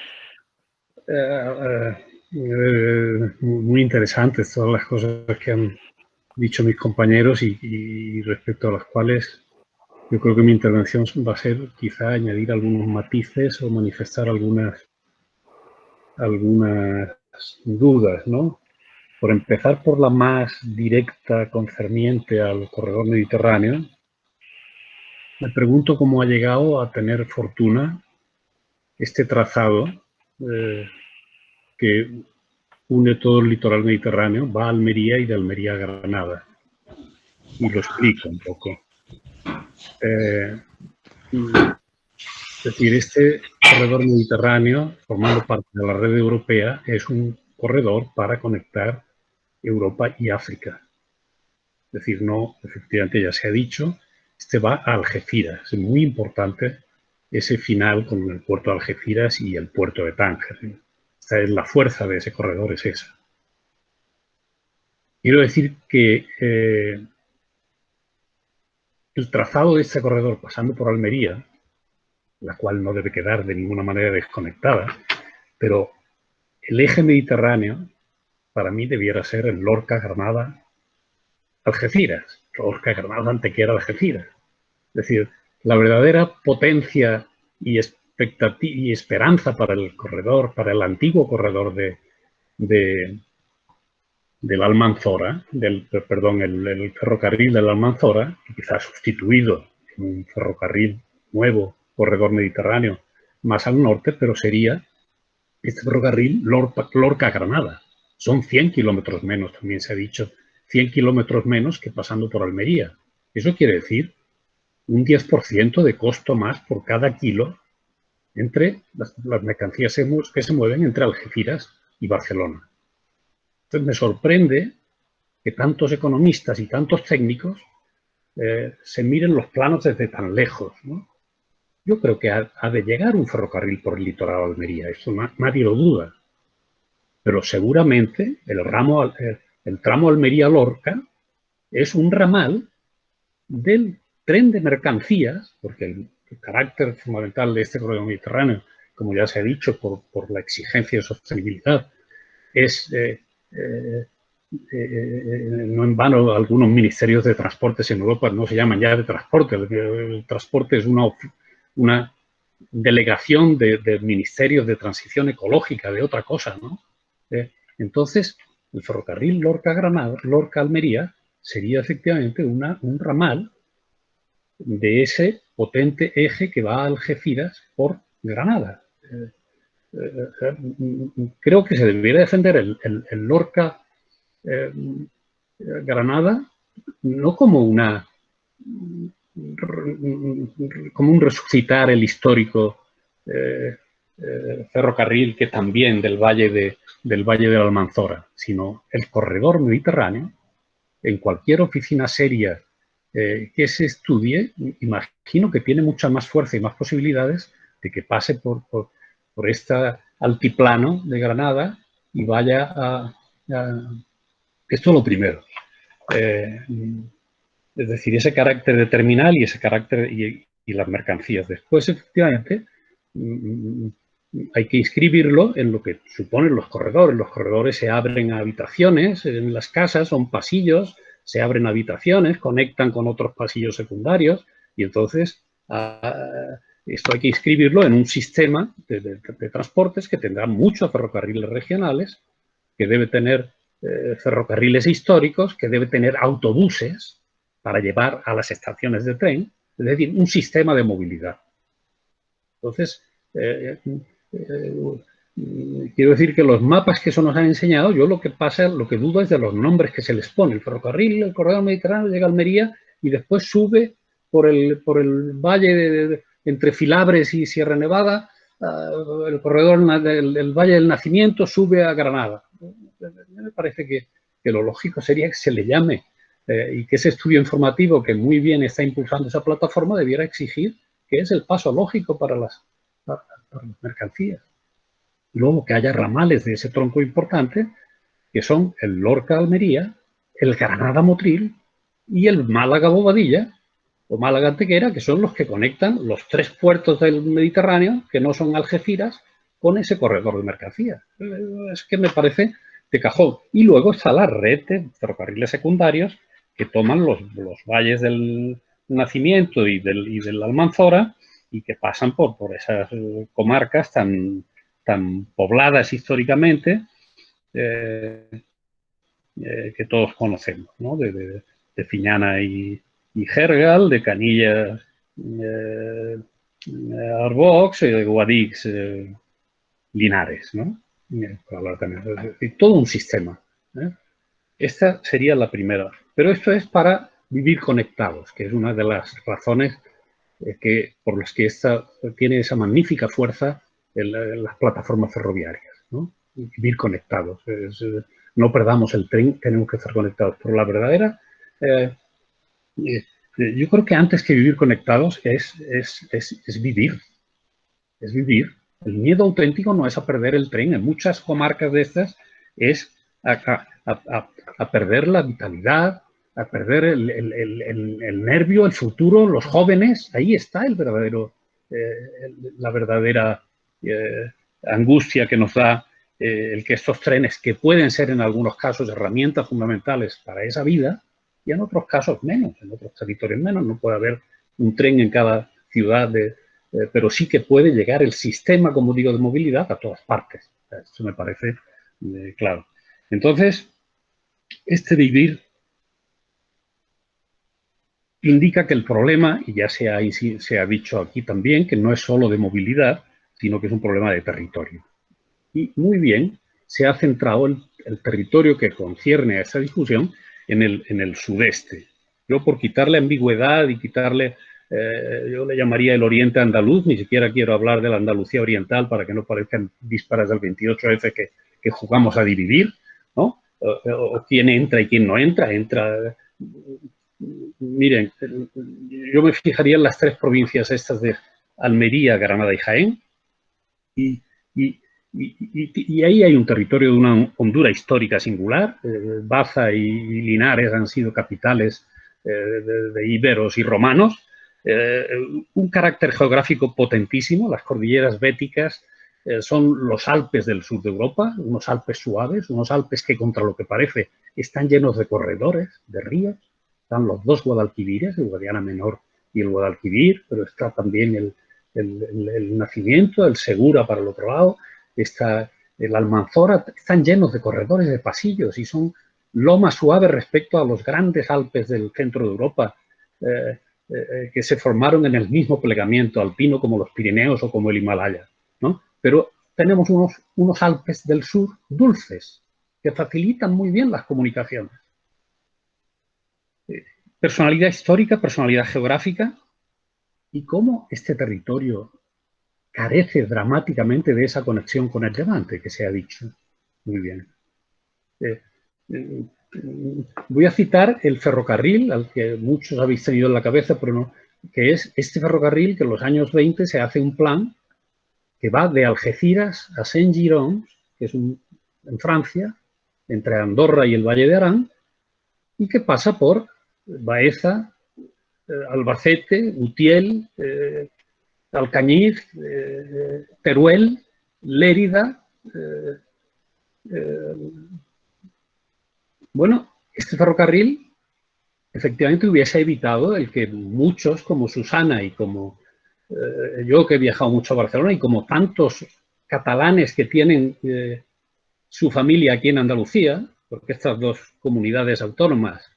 Muy interesantes todas las cosas que han dicho mis compañeros y respecto a las cuales yo creo que mi intervención va a ser quizá añadir algunos matices o manifestar algunas dudas, ¿no? Por empezar por la más directa concerniente al corredor mediterráneo, me pregunto cómo ha llegado a tener fortuna este trazado que une todo el litoral mediterráneo, va a Almería y de Almería a Granada. Y lo explico un poco. Es decir, este corredor mediterráneo, formando parte de la red europea, es un corredor para conectar Europa y África. Es decir, no, efectivamente ya se ha dicho, este va a Algeciras. Es muy importante ese final con el puerto de Algeciras y el puerto de Tánger. Esta es la fuerza de ese corredor, es esa. Quiero decir que el trazado de este corredor pasando por Almería, la cual no debe quedar de ninguna manera desconectada, pero el eje mediterráneo para mí debiera ser el Lorca, Granada, Algeciras. Lorca, Granada, Antequera, Algeciras. Es decir, la verdadera potencia y esperanza para el corredor, para el antiguo corredor del Almanzora, el ferrocarril del Almanzora, que quizás sustituido en un ferrocarril nuevo, corredor mediterráneo, más al norte, pero sería este ferrocarril Lorca-Granada. Son 100 kilómetros menos, también se ha dicho, 100 kilómetros menos que pasando por Almería. Eso quiere decir un 10% de costo más por cada kilo entre las mercancías que se mueven entre Algeciras y Barcelona. Entonces me sorprende que tantos economistas y tantos técnicos se miren los planos desde tan lejos, ¿no? Yo creo que ha de llegar un ferrocarril por el litoral de Almería, eso nadie lo duda. Pero seguramente el tramo Almería-Lorca es un ramal del tren de mercancías, porque el carácter fundamental de este corredor mediterráneo, como ya se ha dicho, por la exigencia de sostenibilidad, es no en vano algunos ministerios de transportes en Europa no se llaman ya de transporte. El transporte es una delegación de ministerios de transición ecológica, de otra cosa, ¿no? Entonces, el ferrocarril Lorca-Granada, Lorca-Almería, sería efectivamente un ramal de ese potente eje que va a Algeciras por Granada. Creo que se debería defender el Lorca Granada no como como un resucitar el histórico ferrocarril que también del Valle de la Almanzora, sino el corredor mediterráneo. En cualquier oficina seria que se estudie, imagino que tiene mucha más fuerza y más posibilidades de que pase por este altiplano de Granada y vaya esto es lo primero. Es decir, ese carácter de terminal y ese carácter y las mercancías. Después, efectivamente, hay que inscribirlo en lo que suponen los corredores. Los corredores se abren a habitaciones, en las casas son pasillos, se abren habitaciones, conectan con otros pasillos secundarios y entonces esto hay que inscribirlo en un sistema de transportes que tendrá muchos ferrocarriles regionales, que debe tener ferrocarriles históricos, que debe tener autobuses para llevar a las estaciones de tren, es decir, un sistema de movilidad. Entonces, quiero decir que los mapas que eso nos han enseñado, yo lo que dudo es de los nombres que se les pone. El ferrocarril, el corredor mediterráneo llega a Almería y después sube por el valle entre Filabres y Sierra Nevada, el corredor del Valle del Nacimiento sube a Granada. Me parece que lo lógico sería que se le llame y que ese estudio informativo que muy bien está impulsando esa plataforma debiera exigir que es el paso lógico para las mercancías. Luego que haya ramales de ese tronco importante que son el Lorca-Almería, el Granada-Motril y el Málaga-Bobadilla, o Málaga-Antequera, que son los que conectan los 3 puertos del Mediterráneo, que no son Algeciras, con ese corredor de mercancías. Es que me parece de cajón. Y luego está la red de ferrocarriles secundarios que toman los valles del Nacimiento y del Almanzora y que pasan por esas comarcas tan pobladas históricamente que todos conocemos, ¿no? De Fiñana y Gergal, de Canillas, Arbox, de Guadix, Linares, ¿no? Para hablar también. Es decir, todo un sistema. Esta sería la primera. Pero esto es para vivir conectados, que es una de las razones por las que esta tiene esa magnífica fuerza en las plataformas ferroviarias, ¿no? Vivir conectados. No perdamos el tren, tenemos que estar conectados. Pero la verdadera... yo creo que antes que vivir conectados es vivir. Es vivir. El miedo auténtico no es a perder el tren. En muchas comarcas de estas es a perder la vitalidad, a perder el nervio, el futuro, los jóvenes. Ahí está la verdadera angustia que nos da el que estos trenes, que pueden ser en algunos casos herramientas fundamentales para esa vida, y en otros casos menos, en otros territorios menos. No puede haber un tren en cada ciudad, pero sí que puede llegar el sistema, como digo, de movilidad a todas partes. Eso me parece claro. Entonces, este vivir indica que el problema, y ya se ha dicho aquí también, que no es solo de movilidad, sino que es un problema de territorio. Y muy bien, se ha centrado el territorio que concierne a esta discusión en el sudeste. Yo, por quitarle ambigüedad y quitarle, yo le llamaría el oriente andaluz, ni siquiera quiero hablar de la Andalucía oriental para que no parezcan vísperas del 28F que jugamos a dividir, ¿no? O quién entra y quién no entra. Miren, yo me fijaría en las 3 provincias estas de Almería, Granada y Jaén, y ahí hay un territorio de una hondura histórica singular. Baza y Linares han sido capitales de íberos y romanos. Un carácter geográfico potentísimo. Las cordilleras béticas son los Alpes del sur de Europa, unos Alpes suaves, unos Alpes que, contra lo que parece, están llenos de corredores, de ríos. Están los 2 Guadalquivires, el Guadiana Menor y el Guadalquivir, pero está también el Nacimiento, el Segura para el otro lado, está el Almanzora. Están llenos de corredores, de pasillos, y son lomas suaves respecto a los grandes Alpes del centro de Europa, que se formaron en el mismo plegamiento alpino como los Pirineos o como el Himalaya, ¿no? Pero tenemos unos Alpes del sur dulces, que facilitan muy bien las comunicaciones. Personalidad histórica, personalidad geográfica, y cómo este territorio carece dramáticamente de esa conexión con el Levante, que se ha dicho muy bien. Voy a citar el ferrocarril, al que muchos habéis tenido en la cabeza, pero no, que es este ferrocarril que en los años 20 se hace un plan que va de Algeciras a Saint-Girons, que es en Francia, entre Andorra y el Valle de Arán, y que pasa por Baeza, Albacete, Utiel, Alcañiz, Teruel, Lérida. Bueno, este ferrocarril efectivamente hubiese evitado el que muchos, como Susana y como yo, que he viajado mucho a Barcelona, y como tantos catalanes que tienen su familia aquí en Andalucía, porque estas 2 comunidades autónomas,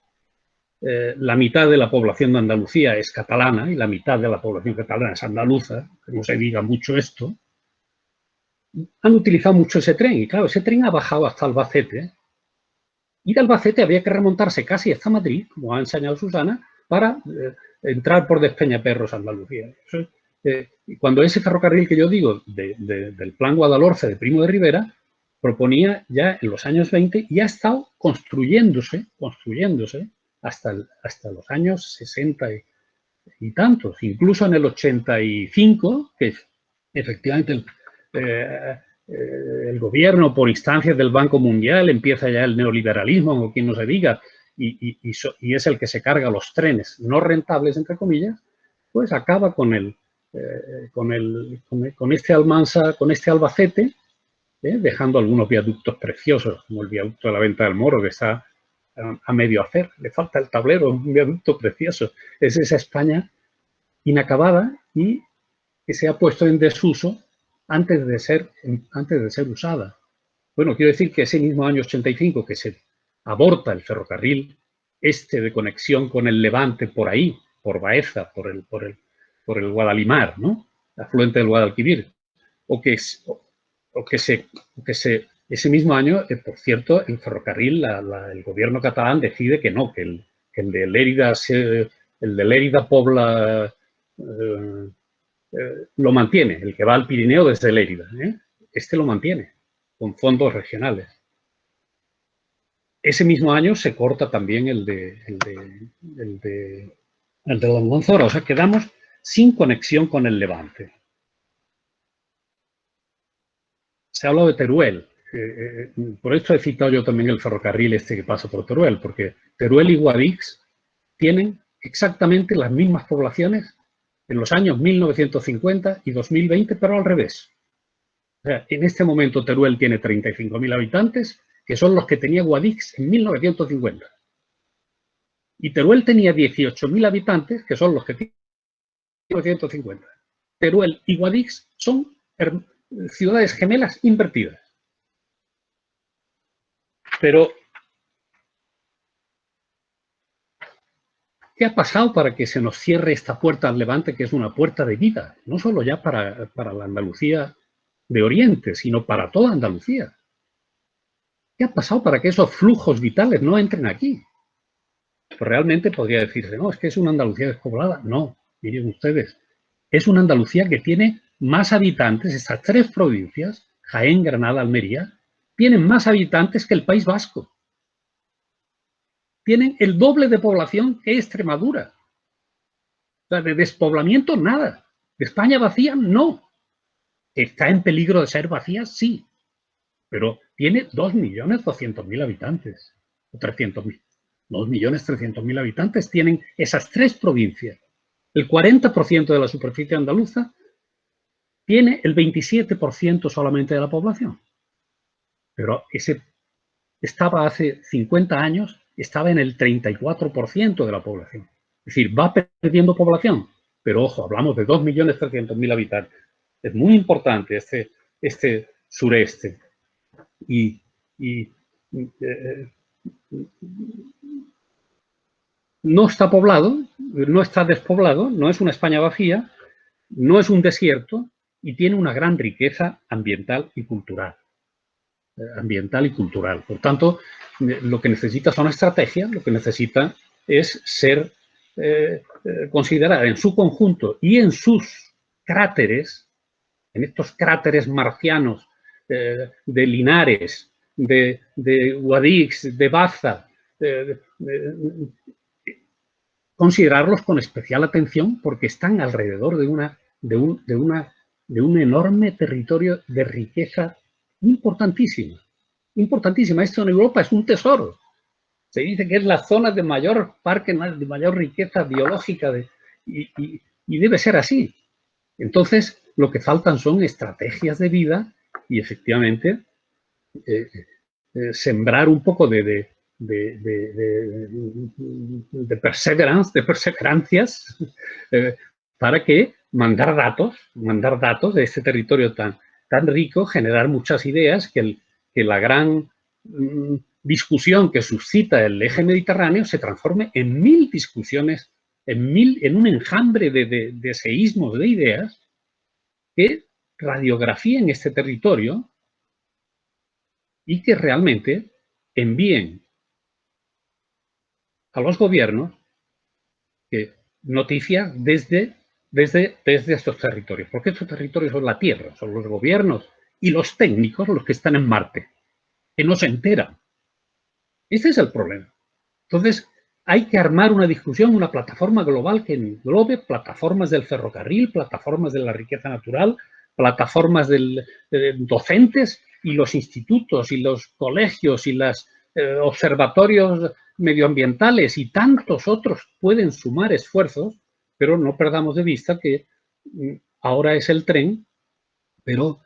la mitad de la población de Andalucía es catalana y la mitad de la población catalana es andaluza, que no se diga mucho esto, han utilizado mucho ese tren. Y claro, ese tren ha bajado hasta Albacete. Y de Albacete había que remontarse casi hasta Madrid, como ha enseñado Susana, para entrar por Despeñaperros a Andalucía. Cuando ese ferrocarril que yo digo, del Plan Guadalhorce de Primo de Rivera, proponía ya en los años 20 y ha estado construyéndose hasta los años 60 y tantos. Incluso en el 85, que efectivamente el gobierno, por instancias del Banco Mundial, empieza ya el neoliberalismo, o quien no se diga, y es el que se carga los trenes no rentables, entre comillas, pues acaba con este Almansa, con este Albacete, dejando algunos viaductos preciosos, como el viaducto de la Venta del Moro, que está a medio hacer. Le falta el tablero, un viaducto precioso. Es esa España inacabada y que se ha puesto en desuso antes de ser usada. Bueno, quiero decir que ese mismo año 85 que se aborta el ferrocarril de conexión con el Levante por ahí, por Baeza, por el Guadalimar, ¿no? Afluente del Guadalquivir, ese mismo año, por cierto, el ferrocarril, el gobierno catalán decide que no, que el de Lérida Pobla lo mantiene, el que va al Pirineo desde Lérida, este lo mantiene, con fondos regionales. Ese mismo año se corta también el de la Almanzora, o sea, quedamos sin conexión con el Levante. Se ha hablado de Teruel. Por esto he citado yo también el ferrocarril que pasa por Teruel, porque Teruel y Guadix tienen exactamente las mismas poblaciones en los años 1950 y 2020, pero al revés. O sea, en este momento Teruel tiene 35.000 habitantes, que son los que tenía Guadix en 1950. Y Teruel tenía 18.000 habitantes, que son los que tiene en 1950. Teruel y Guadix son ciudades gemelas invertidas. Pero, ¿qué ha pasado para que se nos cierre esta puerta al Levante, que es una puerta de vida? No solo ya para la Andalucía de Oriente, sino para toda Andalucía. ¿Qué ha pasado para que esos flujos vitales no entren aquí? Pues realmente podría decirse, no, es que es una Andalucía despoblada. No, miren ustedes, es una Andalucía que tiene más habitantes, estas tres provincias, Jaén, Granada, Almería, tienen más habitantes que el País Vasco. Tienen el doble de población que Extremadura. O sea, de despoblamiento, nada. De España vacía, no. ¿Está en peligro de ser vacía? Sí. Pero tiene 2.200.000 habitantes. O 300.000. 2.300.000 habitantes tienen esas tres provincias. El 40% de la superficie andaluza tiene el 27% solamente de la población. Pero estaba hace 50 años, estaba en el 34% de la población. Es decir, va perdiendo población. Pero ojo, hablamos de 2.300.000 habitantes. Es muy importante este sureste. No está poblado, no está despoblado, no es una España vacía, no es un desierto y tiene una gran riqueza ambiental y cultural. Por tanto, lo que necesita son estrategias, lo que necesita es ser considerada en su conjunto y en sus cráteres, en estos cráteres marcianos de Linares, de Guadix, de Baza, considerarlos con especial atención porque están alrededor de un enorme territorio de riqueza importantísima. Importantísima. Esto en Europa es un tesoro. Se dice que es la zona de mayor parque, de mayor riqueza biológica y debe ser así. Entonces, lo que faltan son estrategias de vida y efectivamente sembrar un poco de perseverancias para que mandar datos de este territorio tan rico, generar muchas ideas, que la gran discusión que suscita el eje mediterráneo se transforme en 1000 discusiones, en un enjambre de seísmos de ideas que radiografíen este territorio y que realmente envíen a los gobiernos noticias desde estos territorios, porque estos territorios son la tierra, son los gobiernos y los técnicos los que están en Marte, que no se enteran. Ese es el problema. Entonces, hay que armar una discusión, una plataforma global que englobe plataformas del ferrocarril, plataformas de la riqueza natural, plataformas de docentes y los institutos y los colegios y los observatorios medioambientales y tantos otros pueden sumar esfuerzos, pero no perdamos de vista que ahora es el tren, pero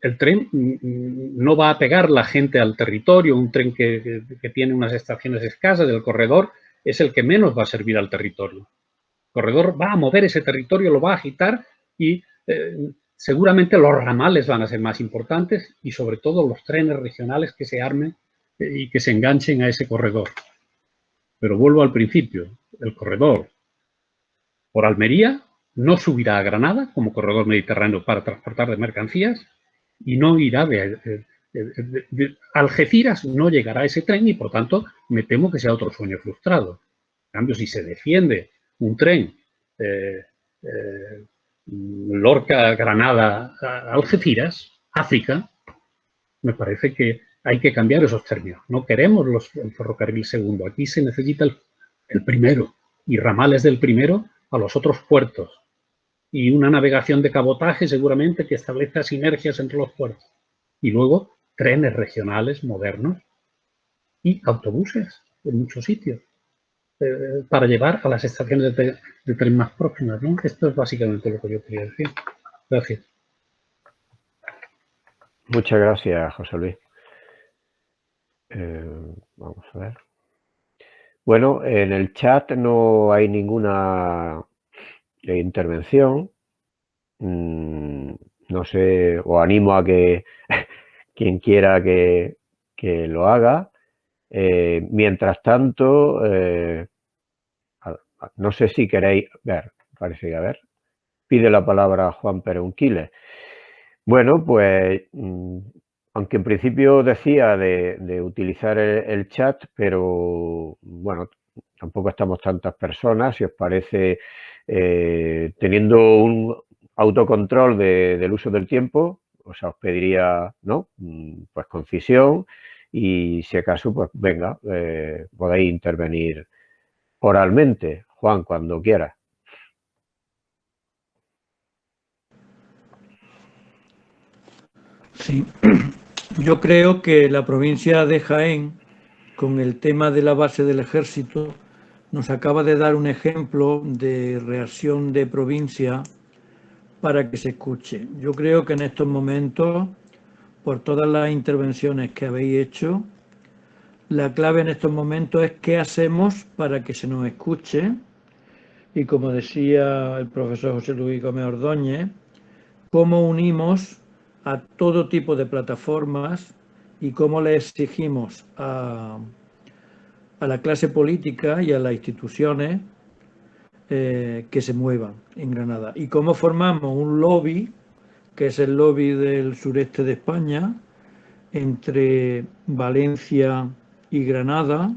el tren no va a pegar la gente al territorio, un tren que tiene unas estaciones escasas, el corredor es el que menos va a servir al territorio. El corredor va a mover ese territorio, lo va a agitar y seguramente los ramales van a ser más importantes y sobre todo los trenes regionales que se armen y que se enganchen a ese corredor. Pero vuelvo al principio, el corredor por Almería no subirá a Granada como corredor mediterráneo para transportar de mercancías y no irá de Algeciras, no llegará ese tren y por tanto me temo que sea otro sueño frustrado. En cambio, si se defiende un tren Lorca, Granada, Algeciras, África, me parece que hay que cambiar esos términos. No queremos el ferrocarril segundo. Aquí se necesita el primero y ramales del primero a los otros puertos. Y una navegación de cabotaje seguramente que establezca sinergias entre los puertos. Y luego trenes regionales modernos y autobuses en muchos sitios para llevar a las estaciones de tren más próximas, ¿no? Esto es básicamente lo que yo quería decir. Gracias. Muchas gracias, José Luis. Vamos a ver. Bueno, en el chat no hay ninguna intervención. No sé, os animo a que quien quiera que lo haga. Mientras tanto, no sé si queréis ver, parece que a ver, pide la palabra Juan Perunquiles. Bueno, pues, aunque en principio decía de utilizar el chat, pero bueno, tampoco estamos tantas personas, si os parece, teniendo un autocontrol del uso del tiempo, o sea, os pediría, ¿no? Pues concisión y si acaso, pues venga, podéis intervenir oralmente. Juan, cuando quieras. Sí, yo creo que la provincia de Jaén, con el tema de la base del ejército, nos acaba de dar un ejemplo de reacción de provincia para que se escuche. Yo creo que en estos momentos, por todas las intervenciones que habéis hecho, la clave en estos momentos es qué hacemos para que se nos escuche. Y como decía el profesor José Luis Gómez Ordóñez, cómo unimos a todo tipo de plataformas y cómo le exigimos a la clase política y a las instituciones que se muevan en Granada. Y cómo formamos un lobby, que es el lobby del sureste de España, entre Valencia y Granada,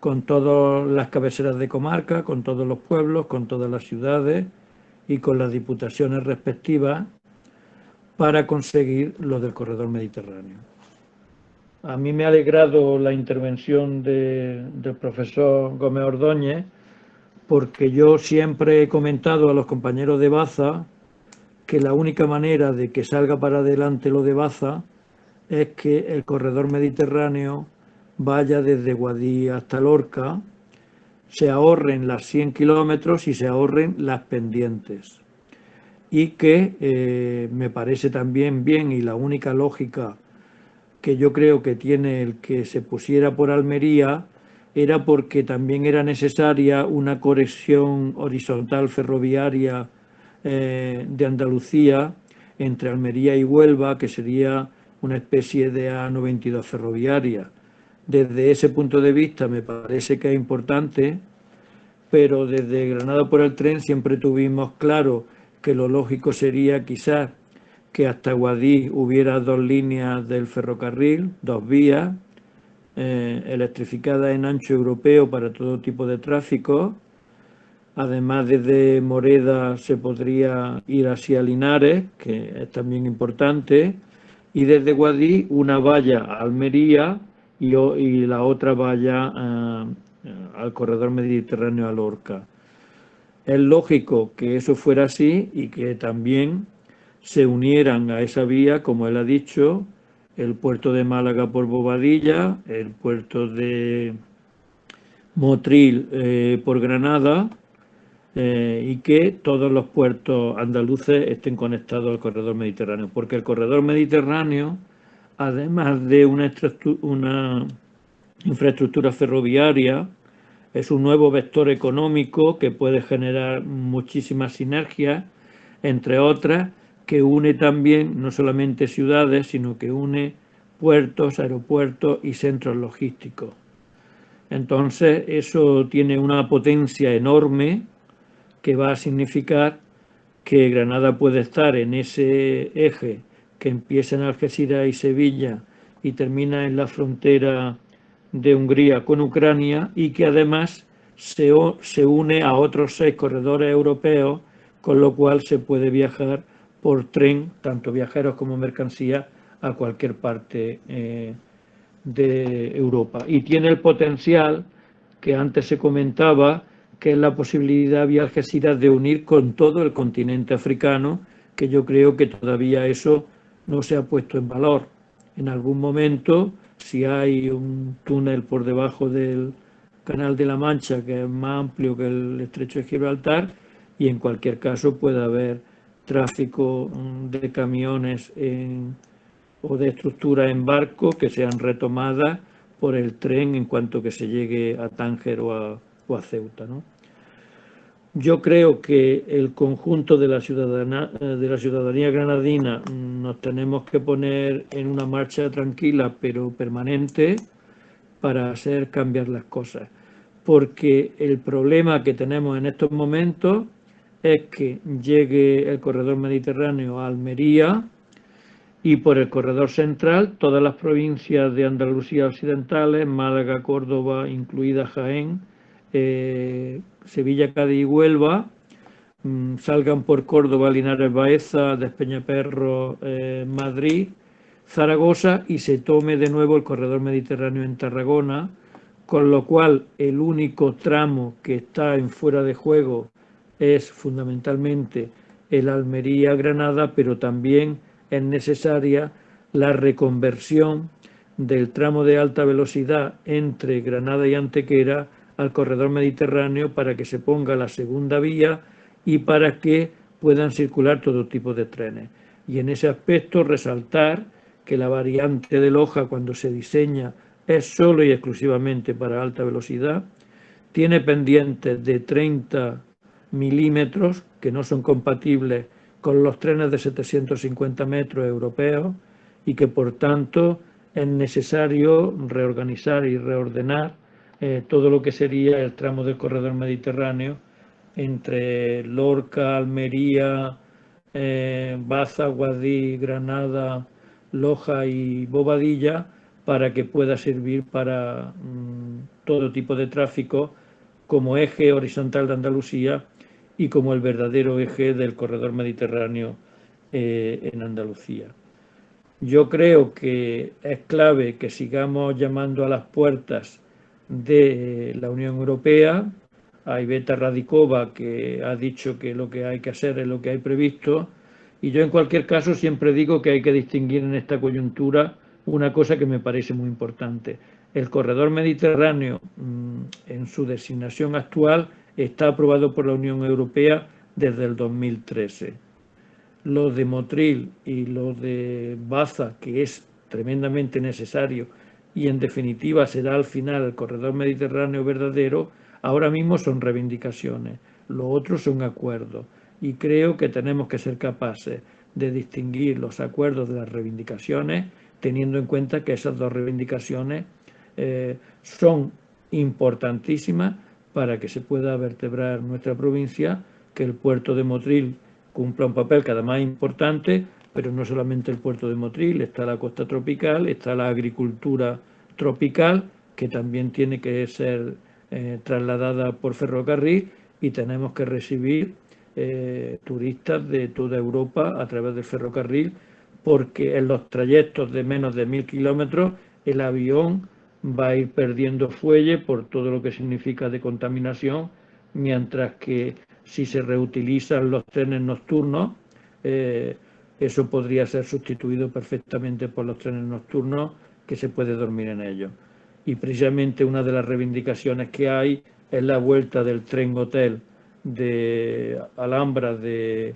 con todas las cabeceras de comarca, con todos los pueblos, con todas las ciudades y con las diputaciones respectivas para conseguir lo del corredor mediterráneo. A mí me ha alegrado la intervención del profesor Gómez Ordóñez, porque yo siempre he comentado a los compañeros de Baza que la única manera de que salga para adelante lo de Baza es que el corredor mediterráneo vaya desde Guadí hasta Lorca, se ahorren las 100 kilómetros y se ahorren las pendientes. Y que me parece también bien, y la única lógica que yo creo que tiene el que se pusiera por Almería era porque también era necesaria una conexión horizontal ferroviaria de Andalucía entre Almería y Huelva, que sería una especie de A92 ferroviaria. Desde ese punto de vista me parece que es importante, pero desde Granada por el tren siempre tuvimos claro que lo lógico sería quizás que hasta Guadix hubiera 2 líneas del ferrocarril, 2 vías, electrificadas en ancho europeo para todo tipo de tráfico. Además, desde Moreda se podría ir hacia Linares, que es también importante, y desde Guadix una valla a Almería y la otra valla al corredor mediterráneo a Lorca. Es lógico que eso fuera así y que también se unieran a esa vía, como él ha dicho, el puerto de Málaga por Bobadilla, el puerto de Motril por Granada, y que todos los puertos andaluces estén conectados al corredor mediterráneo, porque el corredor mediterráneo, además de una infraestructura ferroviaria, es un nuevo vector económico que puede generar muchísimas sinergias, entre otras, que une también no solamente ciudades, sino que une puertos, aeropuertos y centros logísticos. Entonces, eso tiene una potencia enorme que va a significar que Granada puede estar en ese eje que empieza en Algeciras y Sevilla y termina en la frontera de Hungría con Ucrania, y que además se une a otros 6 corredores europeos, con lo cual se puede viajar por tren, tanto viajeros como mercancías, a cualquier parte de Europa. Y tiene el potencial que antes se comentaba, que es la posibilidad vía Algeciras de unir con todo el continente africano, que yo creo que todavía eso no se ha puesto en valor. En algún momento, si hay un túnel por debajo del Canal de la Mancha, que es más amplio que el Estrecho de Gibraltar, y en cualquier caso puede haber tráfico de camiones o de estructuras en barco que sean retomadas por el tren en cuanto que se llegue a Tánger o a Ceuta, ¿no? Yo creo que el conjunto de la ciudadanía granadina nos tenemos que poner en una marcha tranquila pero permanente para hacer cambiar las cosas, porque el problema que tenemos en estos momentos es que llegue el corredor mediterráneo a Almería, y por el corredor central todas las provincias de Andalucía occidentales, Málaga, Córdoba, incluida Jaén, Sevilla, Cádiz y Huelva, salgan por Córdoba, Linares, Baeza, Despeñaperro, Madrid, Zaragoza, y se tome de nuevo el corredor mediterráneo en Tarragona, con lo cual el único tramo que está en fuera de juego es fundamentalmente el Almería-Granada, pero también es necesaria la reconversión del tramo de alta velocidad entre Granada y Antequera al corredor mediterráneo, para que se ponga la segunda vía y para que puedan circular todo tipo de trenes. Y en ese aspecto resaltar que la variante de Loja, cuando se diseña, es solo y exclusivamente para alta velocidad, tiene pendientes de 30 milímetros que no son compatibles con los trenes de 750 metros europeos, y que por tanto es necesario reorganizar y reordenar todo lo que sería el tramo del corredor mediterráneo entre Lorca, Almería, Baza, Guadix, Granada, Loja y Bobadilla, para que pueda servir para todo tipo de tráfico como eje horizontal de Andalucía y como el verdadero eje del corredor mediterráneo en Andalucía. Yo creo que es clave que sigamos llamando a las puertas de la Unión Europea. Hay Beta Radikova, que ha dicho que lo que hay que hacer es lo que hay previsto, y yo en cualquier caso siempre digo que hay que distinguir en esta coyuntura una cosa que me parece muy importante. El corredor mediterráneo, en su designación actual, está aprobado por la Unión Europea desde el 2013. Los de Motril y los de Baza, que es tremendamente necesario y en definitiva será al final el corredor mediterráneo verdadero, ahora mismo son reivindicaciones, los otros son acuerdos, y creo que tenemos que ser capaces de distinguir los acuerdos de las reivindicaciones, teniendo en cuenta que esas dos reivindicaciones son importantísimas para que se pueda vertebrar nuestra provincia, que el puerto de Motril cumpla un papel cada vez más importante, pero no solamente el puerto de Motril, está la costa tropical, está la agricultura tropical, que también tiene que ser trasladada por ferrocarril, y tenemos que recibir turistas de toda Europa a través del ferrocarril, porque en los trayectos de menos de 1000 kilómetros el avión va a ir perdiendo fuelle por todo lo que significa de contaminación, mientras que si se reutilizan los trenes nocturnos, eso podría ser sustituido perfectamente por los trenes nocturnos, que se puede dormir en ellos. y precisamente una de las reivindicaciones que hay es la vuelta del tren-hotel de Alhambra de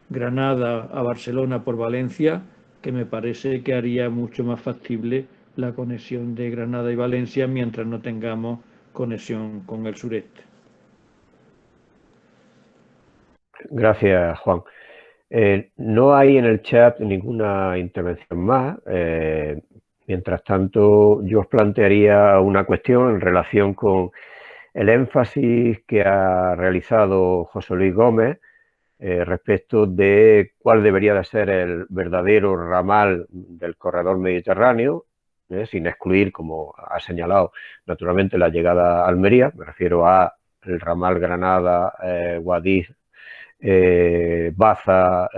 Granada a Barcelona por Valencia, que me parece que haría mucho más factible la conexión de Granada y Valencia mientras no tengamos conexión con el sureste. Gracias, Juan. No hay en el chat ninguna intervención más. Mientras tanto, yo os plantearía una cuestión en relación con el énfasis que ha realizado José Luis Gómez respecto de cuál debería de ser el verdadero ramal del corredor mediterráneo, sin excluir, como ha señalado, naturalmente la llegada a Almería. Me refiero a el ramal Granada, Guadix, Baza,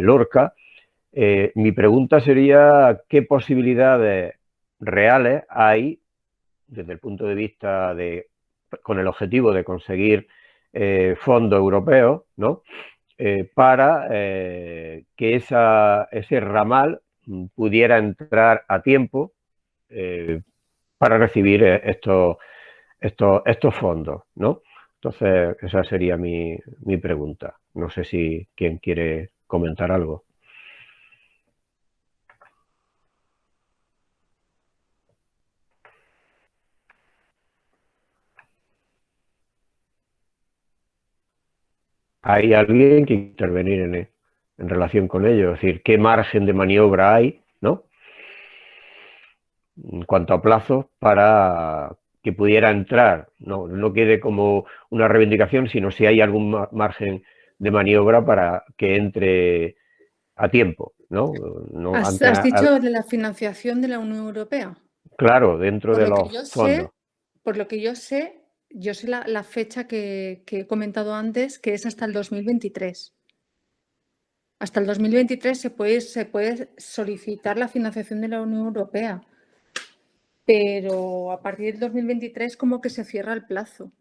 Lorca. Mi pregunta sería ¿qué posibilidades reales hay desde el punto de vista con el objetivo de conseguir fondos europeos, ¿no? Para que ese ramal pudiera entrar a tiempo para recibir estos fondos, ¿no? Entonces, esa sería mi pregunta. No sé si quién quiere comentar algo. ¿Hay alguien que intervenir en relación con ello? Es decir, ¿qué margen de maniobra hay, ¿no? En cuanto a plazos para que pudiera entrar, no quede como una reivindicación, sino si hay algún margen de maniobra para que entre a tiempo, ¿no? ¿Has dicho de la financiación de la Unión Europea? Claro, dentro de los fondos. Por lo que yo sé la fecha que he comentado antes, que es hasta el 2023. Hasta el 2023 se puede solicitar la financiación de la Unión Europea, pero a partir del 2023 como que se cierra el plazo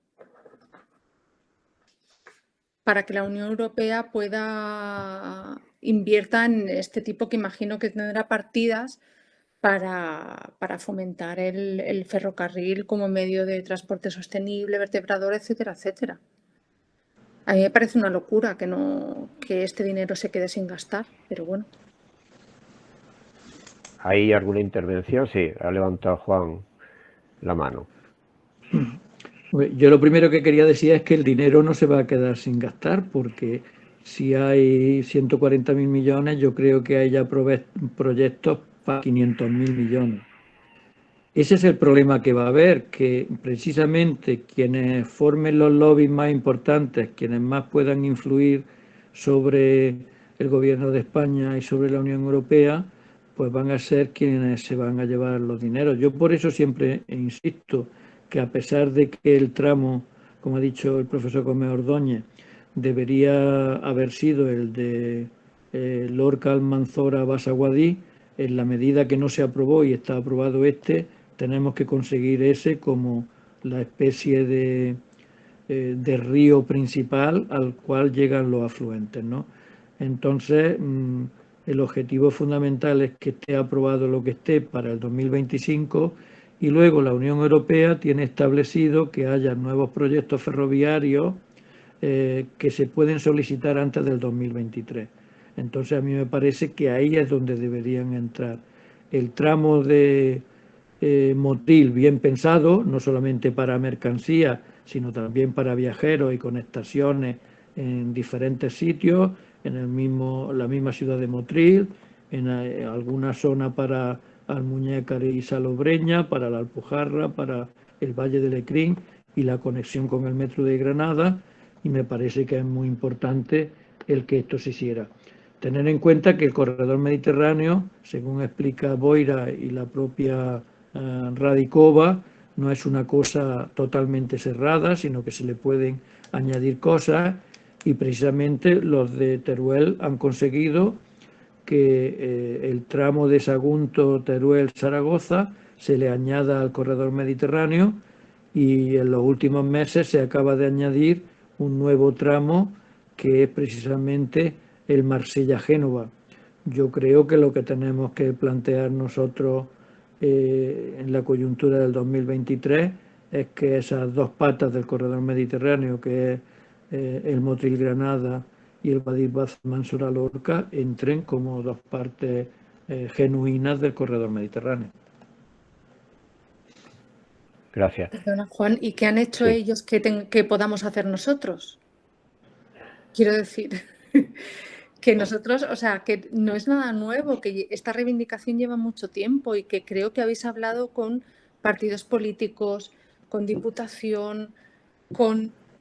para que la Unión Europea invierta en este tipo, que imagino que tendrá partidas para fomentar el ferrocarril como medio de transporte sostenible, vertebrador, etcétera, etcétera. A mí me parece una locura que este dinero se quede sin gastar, pero bueno. ¿Hay alguna intervención? Sí, ha levantado Juan la mano. Yo lo primero que quería decir es que el dinero no se va a quedar sin gastar, porque si hay 140.000 millones, yo creo que hay ya proyectos para 500.000 millones. Ese es el problema que va a haber, que precisamente quienes formen los lobbies más importantes, quienes más puedan influir sobre el gobierno de España y sobre la Unión Europea, pues van a ser quienes se van a llevar los dineros. Yo por eso siempre insisto que a pesar de que el tramo, como ha dicho el profesor Gómez Ordóñez, debería haber sido el de Lorca, Almanzora, Basa, Guadix, en la medida que no se aprobó y está aprobado tenemos que conseguir ese como la especie de río principal al cual llegan los afluentes, ¿no? Entonces, el objetivo fundamental es que esté aprobado lo que esté para el 2025 y luego la Unión Europea tiene establecido que haya nuevos proyectos ferroviarios que se pueden solicitar antes del 2023. Entonces, a mí me parece que ahí es donde deberían entrar. El tramo de Motril bien pensado, no solamente para mercancías, sino también para viajeros y con estaciones en diferentes sitios, en la misma ciudad de Motril, en alguna zona para Almuñécar y Salobreña, para la Alpujarra, para el Valle de Lecrín y la conexión con el metro de Granada, y me parece que es muy importante el que esto se hiciera. Tener en cuenta que el corredor mediterráneo, según explica Boira y la propia Radicova, no es una cosa totalmente cerrada, sino que se le pueden añadir cosas, y precisamente los de Teruel han conseguido que el tramo de Sagunto, Teruel, Zaragoza se le añada al corredor mediterráneo, y en los últimos meses se acaba de añadir un nuevo tramo que es precisamente el Marsella-Génova. Yo creo que lo que tenemos que plantear nosotros en la coyuntura del 2023 es que esas dos patas del corredor mediterráneo, que es el Motril-Granada y el Guadix-Manzora-Lorca, entren como dos partes genuinas del corredor mediterráneo. Gracias. Perdona, Juan, ¿y qué han hecho ellos que podamos hacer nosotros? Quiero decir que nosotros, o sea, que no es nada nuevo, que esta reivindicación lleva mucho tiempo y que creo que habéis hablado con partidos políticos, con Diputación,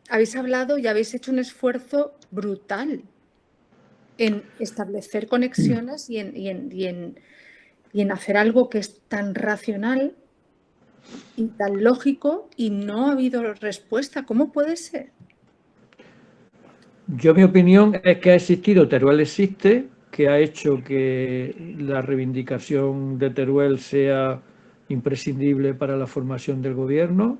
habéis hablado y habéis hecho un esfuerzo brutal en establecer conexiones y en hacer algo que es tan racional y tan lógico, y no ha habido respuesta. ¿Cómo puede ser? Mi opinión es que ha existido, Teruel existe, que ha hecho que la reivindicación de Teruel sea imprescindible para la formación del gobierno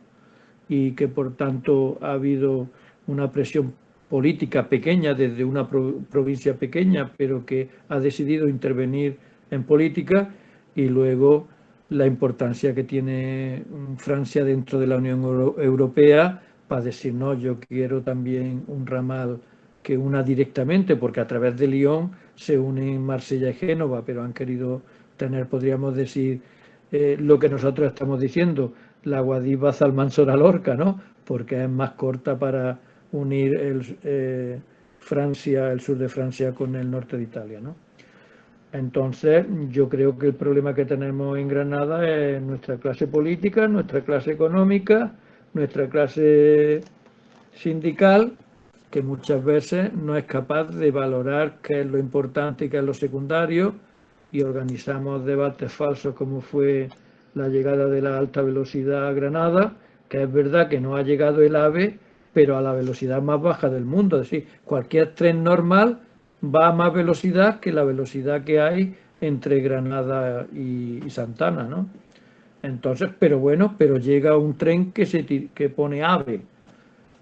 y que por tanto ha habido una presión política pequeña desde una provincia pequeña, pero que ha decidido intervenir en política, y luego la importancia que tiene Francia dentro de la Unión Europea para decir, no, yo quiero también un ramal que una directamente, porque a través de Lyon se unen Marsella y Génova, pero han querido tener, podríamos decir, lo que nosotros estamos diciendo, la Guadix-Manzora-Lorca, ¿no? Porque es más corta para unir Francia, el sur de Francia con el norte de Italia, ¿no? Entonces, yo creo que el problema que tenemos en Granada es nuestra clase política, nuestra clase económica, nuestra clase sindical, que muchas veces no es capaz de valorar qué es lo importante y qué es lo secundario, y organizamos debates falsos como fue la llegada de la alta velocidad a Granada, que es verdad que no ha llegado el AVE, pero a la velocidad más baja del mundo. Es decir, cualquier tren normal va a más velocidad que la velocidad que hay entre Granada y Santana, ¿no? Entonces, pero llega un tren que pone AVE.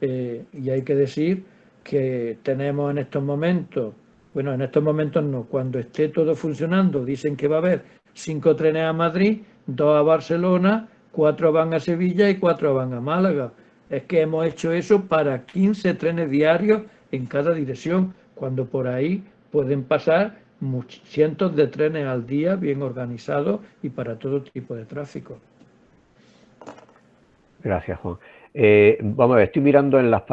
Y hay que decir que tenemos en estos momentos, bueno, en estos momentos no, cuando esté todo funcionando, dicen que va a haber 5 trenes a Madrid, 2 a Barcelona, 4 van a Sevilla y 4 van a Málaga. Es que hemos hecho eso para 15 trenes diarios en cada dirección, cuando por ahí pueden pasar cientos de trenes al día bien organizados y para todo tipo de tráfico. Gracias, Juan. Vamos a ver, estoy mirando en las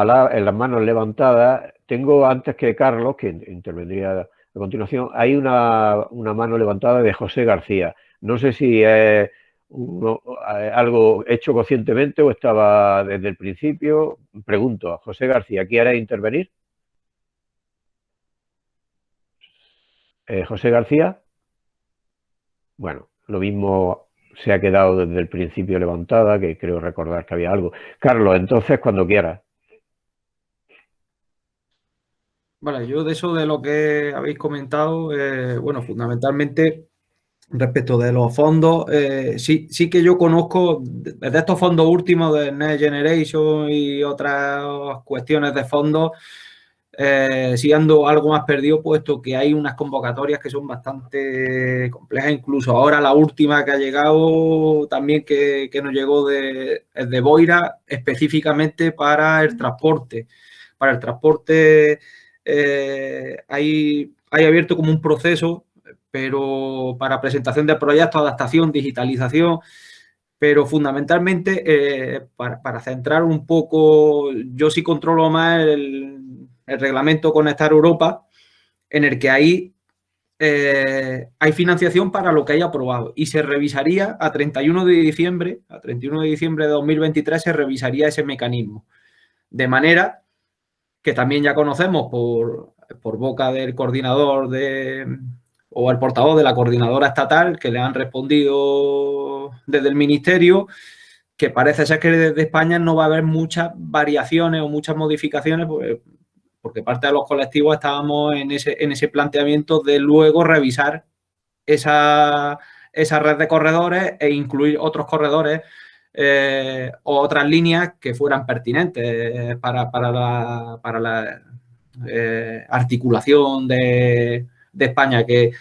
manos levantadas. Tengo, antes que Carlos, que intervendría a continuación, hay una mano levantada de José García. No sé si es algo hecho conscientemente o estaba desde el principio. Pregunto a José García, ¿quiere intervenir? José García. Bueno, lo mismo se ha quedado desde el principio levantada, que creo recordar que había algo. Carlos, entonces, cuando quieras. Vale, yo de eso de lo que habéis comentado, bueno, fundamentalmente respecto de los fondos, sí que yo conozco de estos fondos últimos de Next Generation y otras cuestiones de fondos, sí ando algo más perdido, puesto que hay unas convocatorias que son bastante complejas. Incluso ahora la última que ha llegado también, que nos llegó de Boira, específicamente para el transporte. Para el transporte hay abierto como un proceso, pero para presentación de proyectos, adaptación, digitalización. Pero fundamentalmente, para centrar un poco, yo sí controlo más el reglamento Conectar Europa, en el que ahí hay financiación para lo que haya aprobado, y se revisaría a 31 de diciembre de 2023 se revisaría ese mecanismo, de manera que también ya conocemos por boca del coordinador o el portavoz de la coordinadora estatal, que le han respondido desde el ministerio, que parece ser que desde España no va a haber muchas variaciones o muchas modificaciones, porque parte de los colectivos estábamos en ese planteamiento de luego revisar esa red de corredores e incluir otros corredores o otras líneas que fueran pertinentes para la articulación de España, que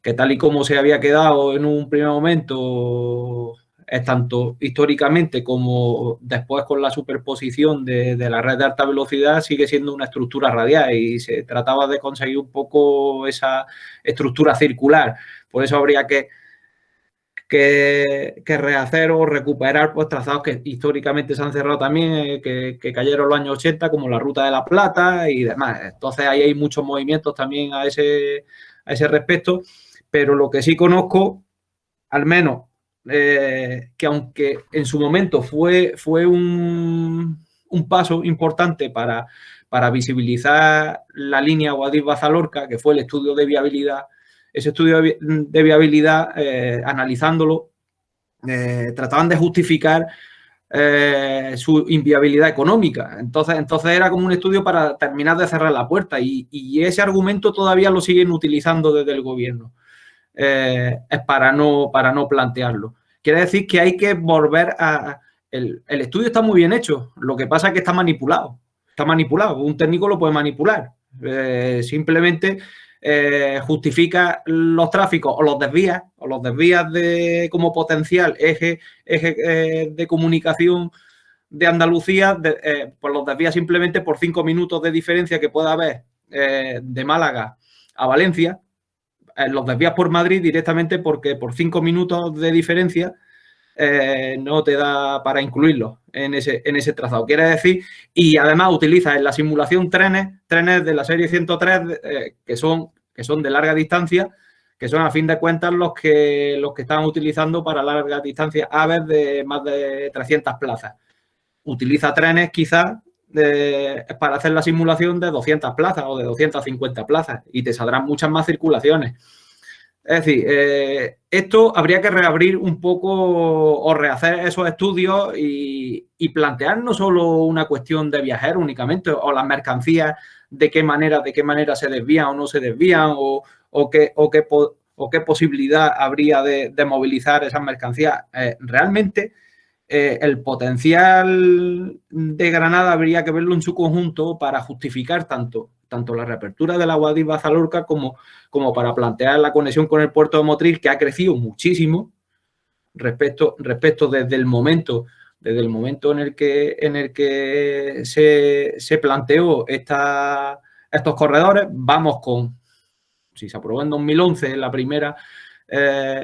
que tal y como se había quedado en un primer momento, es tanto históricamente como después con la superposición de la red de alta velocidad, sigue siendo una estructura radial y se trataba de conseguir un poco esa estructura circular. Por eso habría que rehacer o recuperar pues trazados que históricamente se han cerrado también, que cayeron los años 80, como la Ruta de la Plata y demás. Entonces ahí hay muchos movimientos también a ese respecto, pero lo que sí conozco, al menos, que aunque en su momento fue un paso importante para visibilizar la línea Guadix-Baza-Lorca, que fue el estudio de viabilidad. Ese estudio de viabilidad, analizándolo, trataban de justificar su inviabilidad económica. Entonces era como un estudio para terminar de cerrar la puerta y ese argumento todavía lo siguen utilizando desde el gobierno. Es para no plantearlo. Quiere decir que hay que volver a... El estudio está muy bien hecho, lo que pasa es que está manipulado. Está manipulado, un técnico lo puede manipular. Simplemente justifica los tráficos o los desvías como potencial eje de comunicación de Andalucía, pues los desvías simplemente por 5 minutos de diferencia que pueda haber de Málaga a Valencia. Los desvías por Madrid directamente porque por 5 minutos de diferencia no te da para incluirlo en ese trazado. Quiere decir, y además utiliza en la simulación trenes de la serie 103 que son de larga distancia, que son a fin de cuentas los que están utilizando para larga distancia aves de más de 300 plazas. Utiliza trenes quizás para hacer la simulación de 200 plazas o de 250 plazas y te saldrán muchas más circulaciones. Es decir, esto habría que reabrir un poco o rehacer esos estudios y plantear no solo una cuestión de viajeros únicamente o las mercancías, de qué manera se desvían o no se desvían o qué posibilidad habría de movilizar esas mercancías. Realmente el potencial de Granada habría que verlo en su conjunto para justificar tanto la reapertura de la Guadix-Baza-Lorca como para plantear la conexión con el puerto de Motril, que ha crecido muchísimo respecto desde el momento en el que se planteó estos corredores. Vamos si se aprobó en 2011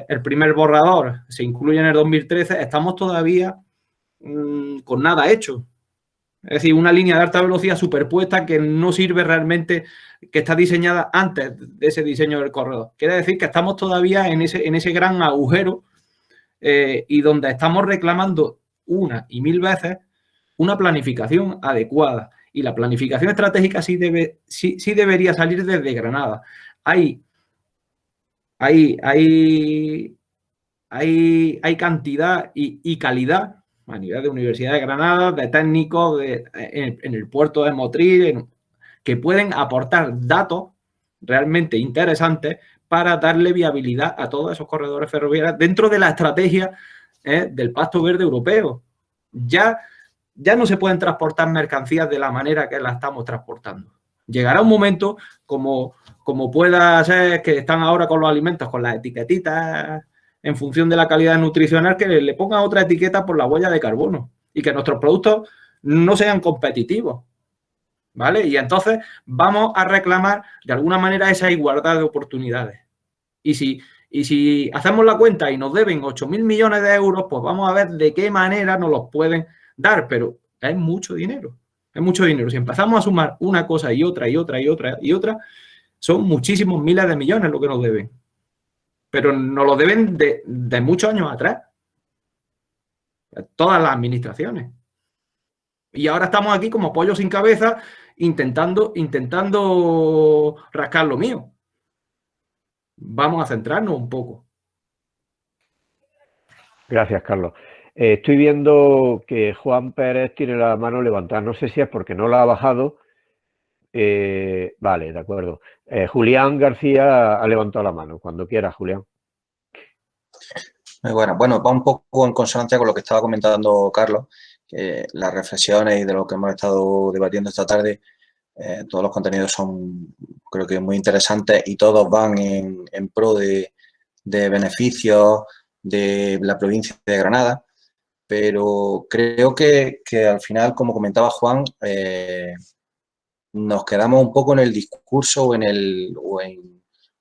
el primer borrador, se incluye en el 2013, estamos todavía con nada hecho. Es decir, una línea de alta velocidad superpuesta que no sirve realmente, que está diseñada antes de ese diseño del corredor. Quiere decir que estamos todavía en ese gran agujero y donde estamos reclamando una y mil veces una planificación adecuada. Y la planificación estratégica sí debería salir desde Granada. Hay cantidad y calidad a nivel de Universidad de Granada, de técnicos en el puerto de Motril, que pueden aportar datos realmente interesantes para darle viabilidad a todos esos corredores ferroviarios dentro de la estrategia del Pacto Verde Europeo. Ya no se pueden transportar mercancías de la manera que las estamos transportando. Llegará un momento, como pueda ser que están ahora con los alimentos, con las etiquetitas en función de la calidad nutricional, que le pongan otra etiqueta por la huella de carbono y que nuestros productos no sean competitivos, ¿vale? Y entonces vamos a reclamar de alguna manera esa igualdad de oportunidades. Y si hacemos la cuenta y nos deben 8.000 millones de euros, pues vamos a ver de qué manera nos los pueden dar, pero es mucho dinero. Es mucho dinero. Si empezamos a sumar una cosa y otra, son muchísimos miles de millones lo que nos deben. Pero nos lo deben de muchos años atrás. Todas las administraciones. Y ahora estamos aquí como pollo sin cabeza intentando rascar lo mío. Vamos a centrarnos un poco. Gracias, Carlos. Estoy viendo que Juan Pérez tiene la mano levantada. No sé si es porque no la ha bajado. Vale, de acuerdo. Julián García ha levantado la mano. Cuando quiera, Julián. Muy buena. Bueno, va un poco en consonancia con lo que estaba comentando Carlos, que las reflexiones y de lo que hemos estado debatiendo esta tarde, Todos los contenidos son, creo que, muy interesantes y todos van en pro de beneficios de la provincia de Granada, pero creo que al final, como comentaba Juan, nos quedamos un poco en el discurso o en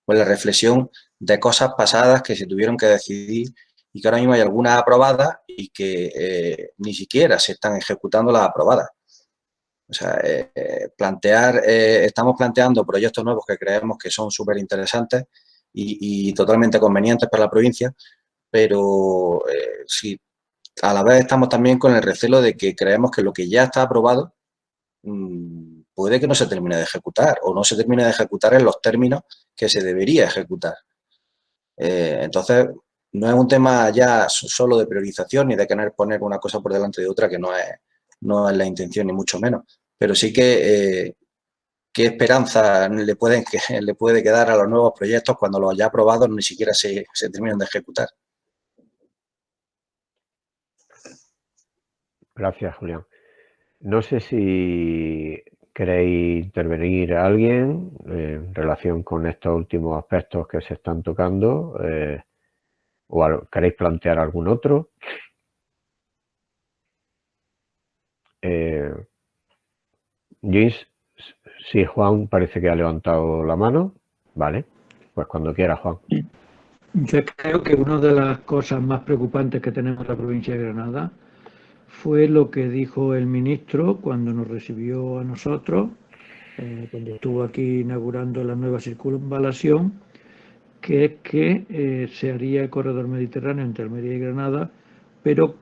la reflexión de cosas pasadas que se tuvieron que decidir y que ahora mismo hay algunas aprobadas y que ni siquiera se están ejecutando las aprobadas. O sea, estamos planteando proyectos nuevos que creemos que son súper interesantes y totalmente convenientes para la provincia, pero sí, a la vez estamos también con el recelo de que creemos que lo que ya está aprobado puede que no se termine de ejecutar o no se termine de ejecutar en los términos que se debería ejecutar. Entonces, no es un tema ya solo de priorización ni de querer poner una cosa por delante de otra, que no es la intención ni mucho menos, pero sí que qué esperanza le puede quedar a los nuevos proyectos cuando los ya aprobados ni siquiera se terminan de ejecutar. Gracias, Julián. No sé si queréis intervenir a alguien en relación con estos últimos aspectos que se están tocando o queréis plantear algún otro. James, sí, Juan parece que ha levantado la mano. Vale, pues cuando quiera, Juan. Yo creo que una de las cosas más preocupantes que tenemos en la provincia de Granada fue lo que dijo el ministro cuando nos recibió a nosotros, cuando estuvo aquí inaugurando la nueva circunvalación, que es que se haría el corredor mediterráneo entre Almería y Granada, pero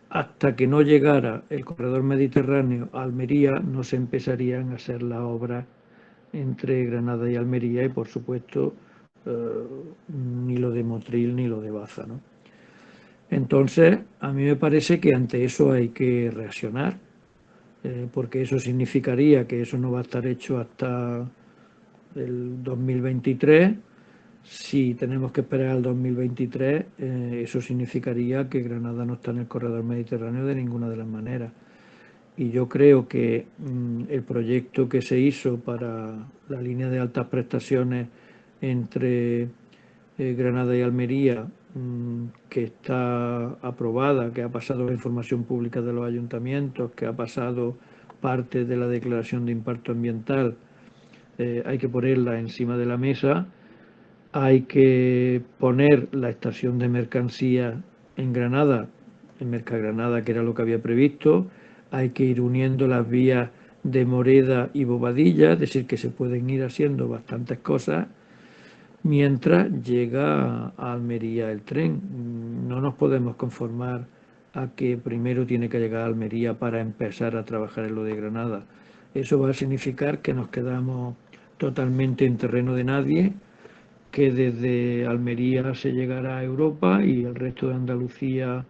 hasta que no llegara el corredor mediterráneo a Almería no se empezarían a hacer las obras entre Granada y Almería y, por supuesto, ni lo de Motril ni lo de Baza, ¿no? Entonces, a mí me parece que ante eso hay que reaccionar, porque eso significaría que eso no va a estar hecho hasta el 2023. Si tenemos que esperar al 2023, eso significaría que Granada no está en el corredor mediterráneo de ninguna de las maneras. Y yo creo que el proyecto que se hizo para la línea de altas prestaciones entre Granada y Almería, que está aprobada, que ha pasado la información pública de los ayuntamientos, que ha pasado parte de la declaración de impacto ambiental, hay que ponerla encima de la mesa. Hay que poner la estación de mercancía en Granada, en Mercagranada, que era lo que había previsto. Hay que ir uniendo las vías de Moreda y Bobadilla, es decir, que se pueden ir haciendo bastantes cosas mientras llega a Almería el tren. No nos podemos conformar a que primero tiene que llegar a Almería para empezar a trabajar en lo de Granada. Eso va a significar que nos quedamos totalmente en terreno de nadie, que desde Almería se llegará a Europa y el resto de Andalucía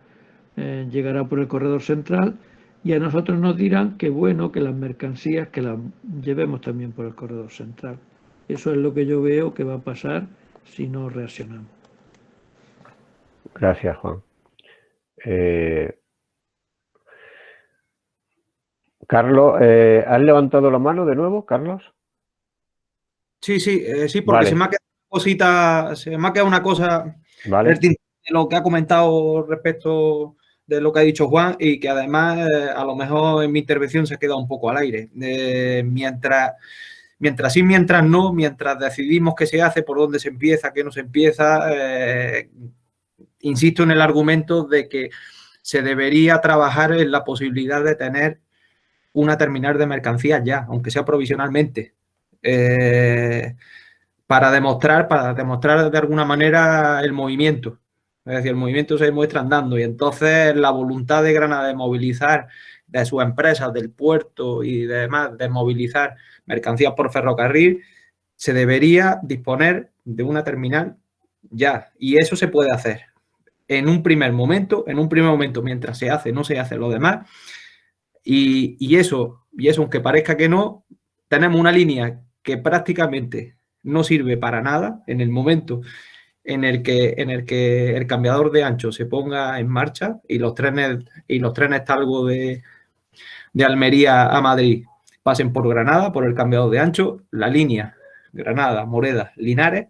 llegará por el corredor central, y a nosotros nos dirán que bueno, que las mercancías que las llevemos también por el corredor central. Eso es lo que yo veo que va a pasar si no reaccionamos. Gracias, Juan. Carlos, ¿has levantado la mano de nuevo, Carlos? Sí, porque vale. Se me ha quedado una cosa vale. de lo que ha comentado respecto de lo que ha dicho Juan, y que además a lo mejor en mi intervención se ha quedado un poco al aire. Mientras sí, mientras no, mientras decidimos qué se hace, por dónde se empieza, qué no se empieza, insisto en el argumento de que se debería trabajar en la posibilidad de tener una terminal de mercancías ya, aunque sea provisionalmente, para demostrar de alguna manera el movimiento. Es decir, el movimiento se demuestra andando, y entonces la voluntad de Granada de movilizar, de sus empresas, del puerto y demás, de movilizar mercancías por ferrocarril, se debería disponer de una terminal ya, y eso se puede hacer en un primer momento, mientras se hace, no se hace lo demás, y eso, aunque parezca que no, tenemos una línea que prácticamente no sirve para nada en el momento en el que el cambiador de ancho se ponga en marcha y los trenes talgo de Almería a Madrid pasen por Granada, por el cambiado de ancho, la línea Granada, Moreda, Linares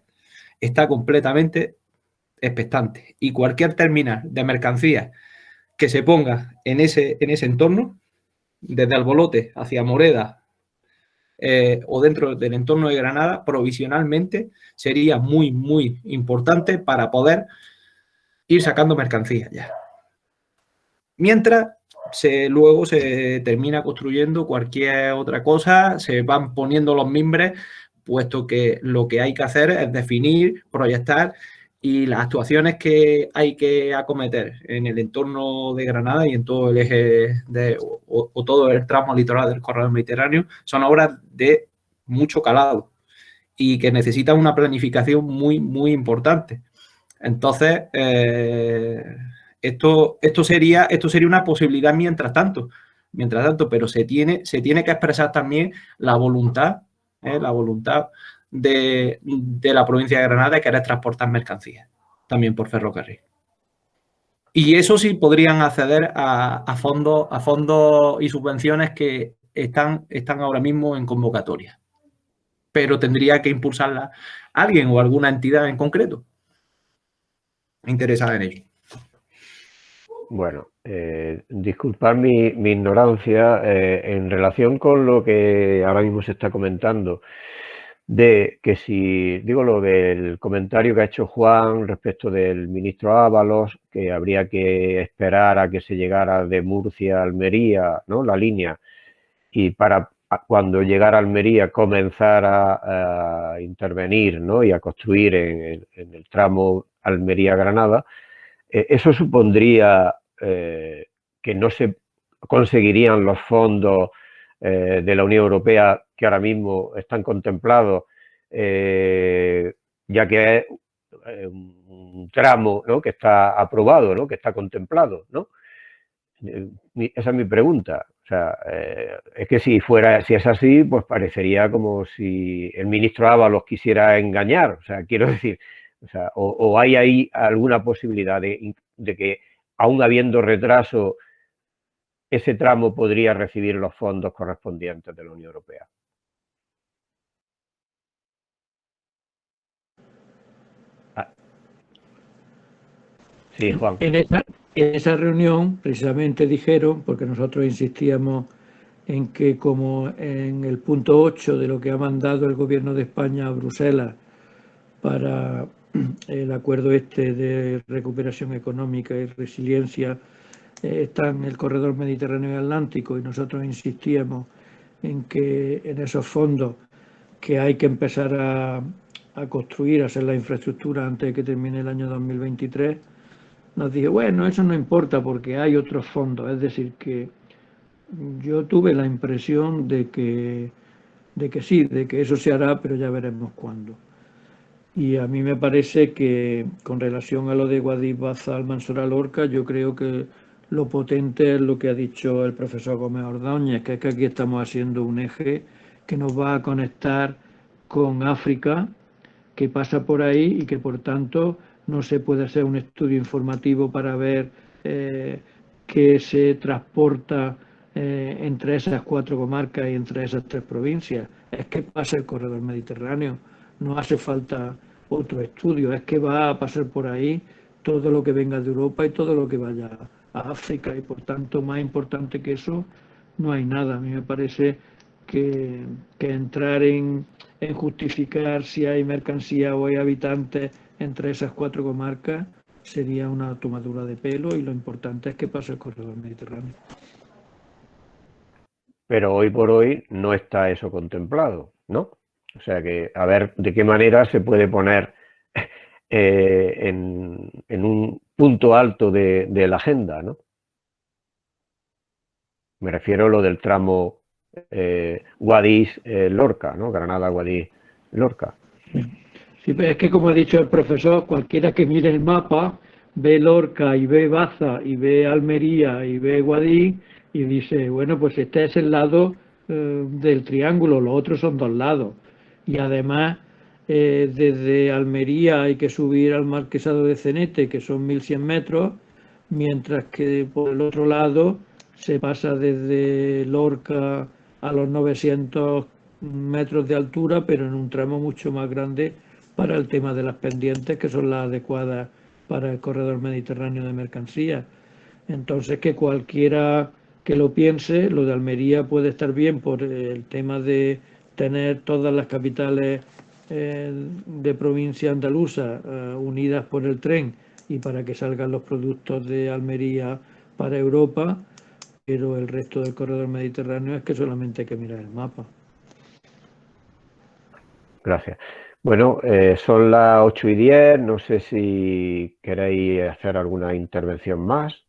está completamente expectante. Y cualquier terminal de mercancías que se ponga en ese entorno, desde Albolote hacia Moreda o dentro del entorno de Granada, provisionalmente sería muy, muy importante para poder ir sacando mercancías ya. Mientras luego se termina construyendo cualquier otra cosa, se van poniendo los mimbres, puesto que lo que hay que hacer es definir, proyectar y las actuaciones que hay que acometer en el entorno de Granada y en todo el eje o todo el tramo litoral del corredor mediterráneo son obras de mucho calado y que necesitan una planificación muy, muy importante. Entonces, esto sería una posibilidad mientras tanto, pero se tiene que expresar también la voluntad de la provincia de Granada de querer transportar mercancías, también por ferrocarril. Y eso sí podrían acceder a fondos y subvenciones que están ahora mismo en convocatoria. Pero tendría que impulsarla alguien o alguna entidad en concreto interesada en ello. Bueno, disculpad mi ignorancia en relación con lo que ahora mismo se está comentando, de que si, digo lo del comentario que ha hecho Juan respecto del ministro Ábalos, que habría que esperar a que se llegara de Murcia a Almería, ¿no?, la línea, y para cuando llegara a Almería comenzar a intervenir, ¿no?, y a construir en el tramo Almería-Granada, eso supondría que no se conseguirían los fondos de la Unión Europea que ahora mismo están contemplados, ya que es un tramo, ¿no?, que está aprobado, ¿no?, que está contemplado, ¿no? Esa es mi pregunta. O sea, es que si es así, pues parecería como si el ministro Ábalos quisiera engañar. O sea, quiero decir, o hay ahí alguna posibilidad de que, aún habiendo retraso, ese tramo podría recibir los fondos correspondientes de la Unión Europea. Sí, Juan. En esa reunión precisamente dijeron, porque nosotros insistíamos en que, como en el punto 8 de lo que ha mandado el Gobierno de España a Bruselas para el acuerdo de recuperación económica y resiliencia, está en el corredor Mediterráneo y Atlántico, y nosotros insistíamos en que en esos fondos que hay que empezar a construir, a hacer la infraestructura antes de que termine el año 2023, nos dijo, bueno, eso no importa porque hay otros fondos. Es decir, que yo tuve la impresión de que sí, de que eso se hará, pero ya veremos cuándo. Y a mí me parece que, con relación a lo de Guadix, Baza, Almanzora, Lorca, yo creo que lo potente es lo que ha dicho el profesor Gómez Ordóñez, que es que aquí estamos haciendo un eje que nos va a conectar con África, que pasa por ahí y que, por tanto, no se puede hacer un estudio informativo para ver qué se transporta entre esas 4 comarcas y entre esas 3 provincias. Es que pasa el corredor mediterráneo, no hace falta otro estudio, es que va a pasar por ahí todo lo que venga de Europa y todo lo que vaya a África, y por tanto, más importante que eso no hay nada. A mí me parece que entrar en justificar si hay mercancía o hay habitantes entre esas 4 comarcas sería una tomadura de pelo, y lo importante es que pase el corredor mediterráneo. Pero hoy por hoy no está eso contemplado, ¿no? O sea que, a ver de qué manera se puede poner en un punto alto de la agenda, ¿no? Me refiero a lo del tramo Guadix-Lorca, ¿no? Granada-Guadix-Lorca. Sí, pero es que, como ha dicho el profesor, cualquiera que mire el mapa ve Lorca y ve Baza y ve Almería y ve Guadix y dice, bueno, pues este es el lado del triángulo, los otros son 2 lados. Y además, desde Almería hay que subir al Marquesado de Cenete, que son 1100 metros, mientras que por el otro lado se pasa desde Lorca a los 900 metros de altura, pero en un tramo mucho más grande para el tema de las pendientes, que son las adecuadas para el corredor mediterráneo de mercancías. Entonces, que cualquiera que lo piense, lo de Almería puede estar bien por el tema de tener todas las capitales de provincia andaluza unidas por el tren y para que salgan los productos de Almería para Europa, pero el resto del corredor mediterráneo es que solamente hay que mirar el mapa. Gracias. Bueno, son las 8:10, no sé si queréis hacer alguna intervención más.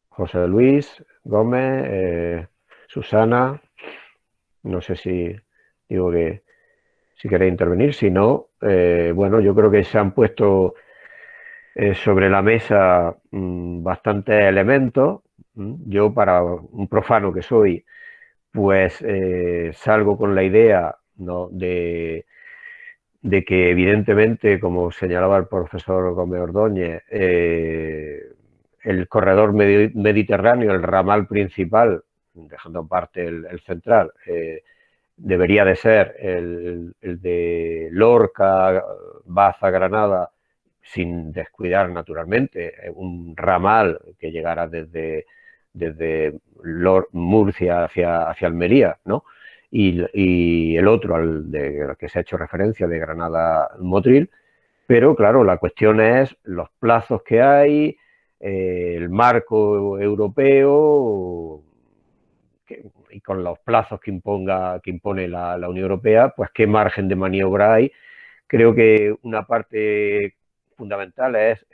José Luis Gómez, Susana, no sé si digo que si queréis intervenir, si no, bueno, yo creo que se han puesto sobre la mesa bastantes elementos. Yo, para un profano que soy, pues salgo con la idea, ¿no?, de que evidentemente, como señalaba el profesor Gómez Ordóñez, el corredor mediterráneo, el ramal principal, dejando aparte el central, debería de ser el de Lorca, Baza, Granada, sin descuidar naturalmente un ramal que llegara desde Murcia hacia Almería, ¿no? Y el otro, al que se ha hecho referencia, de Granada-Motril. Pero claro, la cuestión es los plazos que hay, el marco europeo, y con los plazos que impone la Unión Europea, pues qué margen de maniobra hay. Creo que una parte fundamental es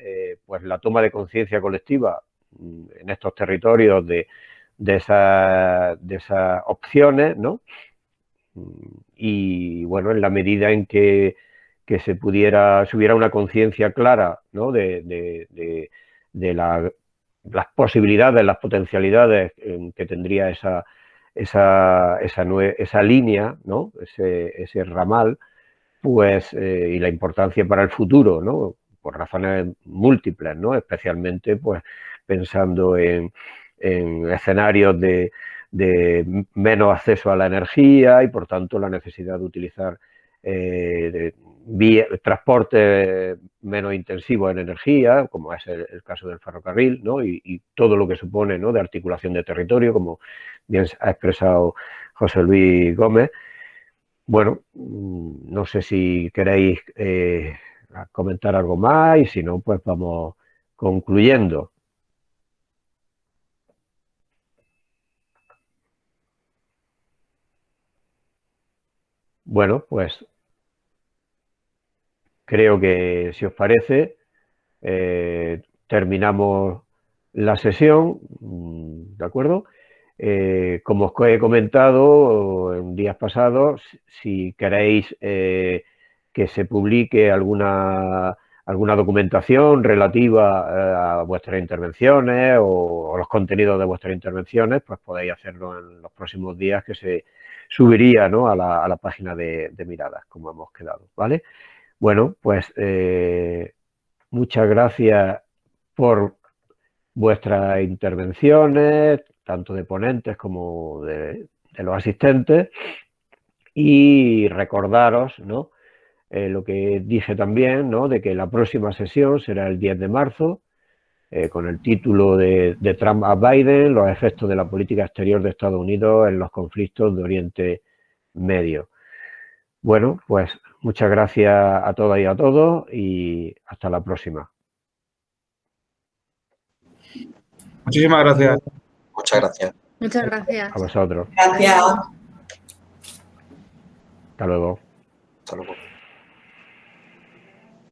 pues la toma de conciencia colectiva en estos territorios de esas opciones, ¿no? Y bueno, en la medida en que se hubiera una conciencia clara, ¿no?, de las posibilidades, las potencialidades que tendría esa línea, ¿no?, ese ramal, pues, y la importancia para el futuro, ¿no?, por razones múltiples, ¿no?, especialmente pues pensando en escenarios de menos acceso a la energía y por tanto la necesidad de utilizar transporte menos intensivo en energía, como es el caso del ferrocarril, ¿no?, y todo lo que supone, ¿no?, de articulación de territorio, como bien ha expresado José Luis Gómez. Bueno, no sé si queréis comentar algo más, y si no, pues vamos concluyendo. Bueno, pues creo que, si os parece, terminamos la sesión, ¿de acuerdo? Como os he comentado en días pasados, si queréis que se publique alguna documentación relativa a vuestras intervenciones o los contenidos de vuestras intervenciones, pues podéis hacerlo en los próximos días, que se subiría, ¿no?, a la página de Miradas, como hemos quedado, ¿vale? Bueno, pues muchas gracias por vuestras intervenciones, tanto de ponentes como de los asistentes, y recordaros, ¿no?, lo que dije también, ¿no?, de que la próxima sesión será el 10 de marzo, con el título de Trump a Biden: los efectos de la política exterior de Estados Unidos en los conflictos de Oriente Medio. Bueno, pues muchas gracias a todas y a todos, y hasta la próxima. Muchísimas gracias. Muchas gracias. Muchas gracias. A vosotros. Gracias. Hasta luego. Hasta luego.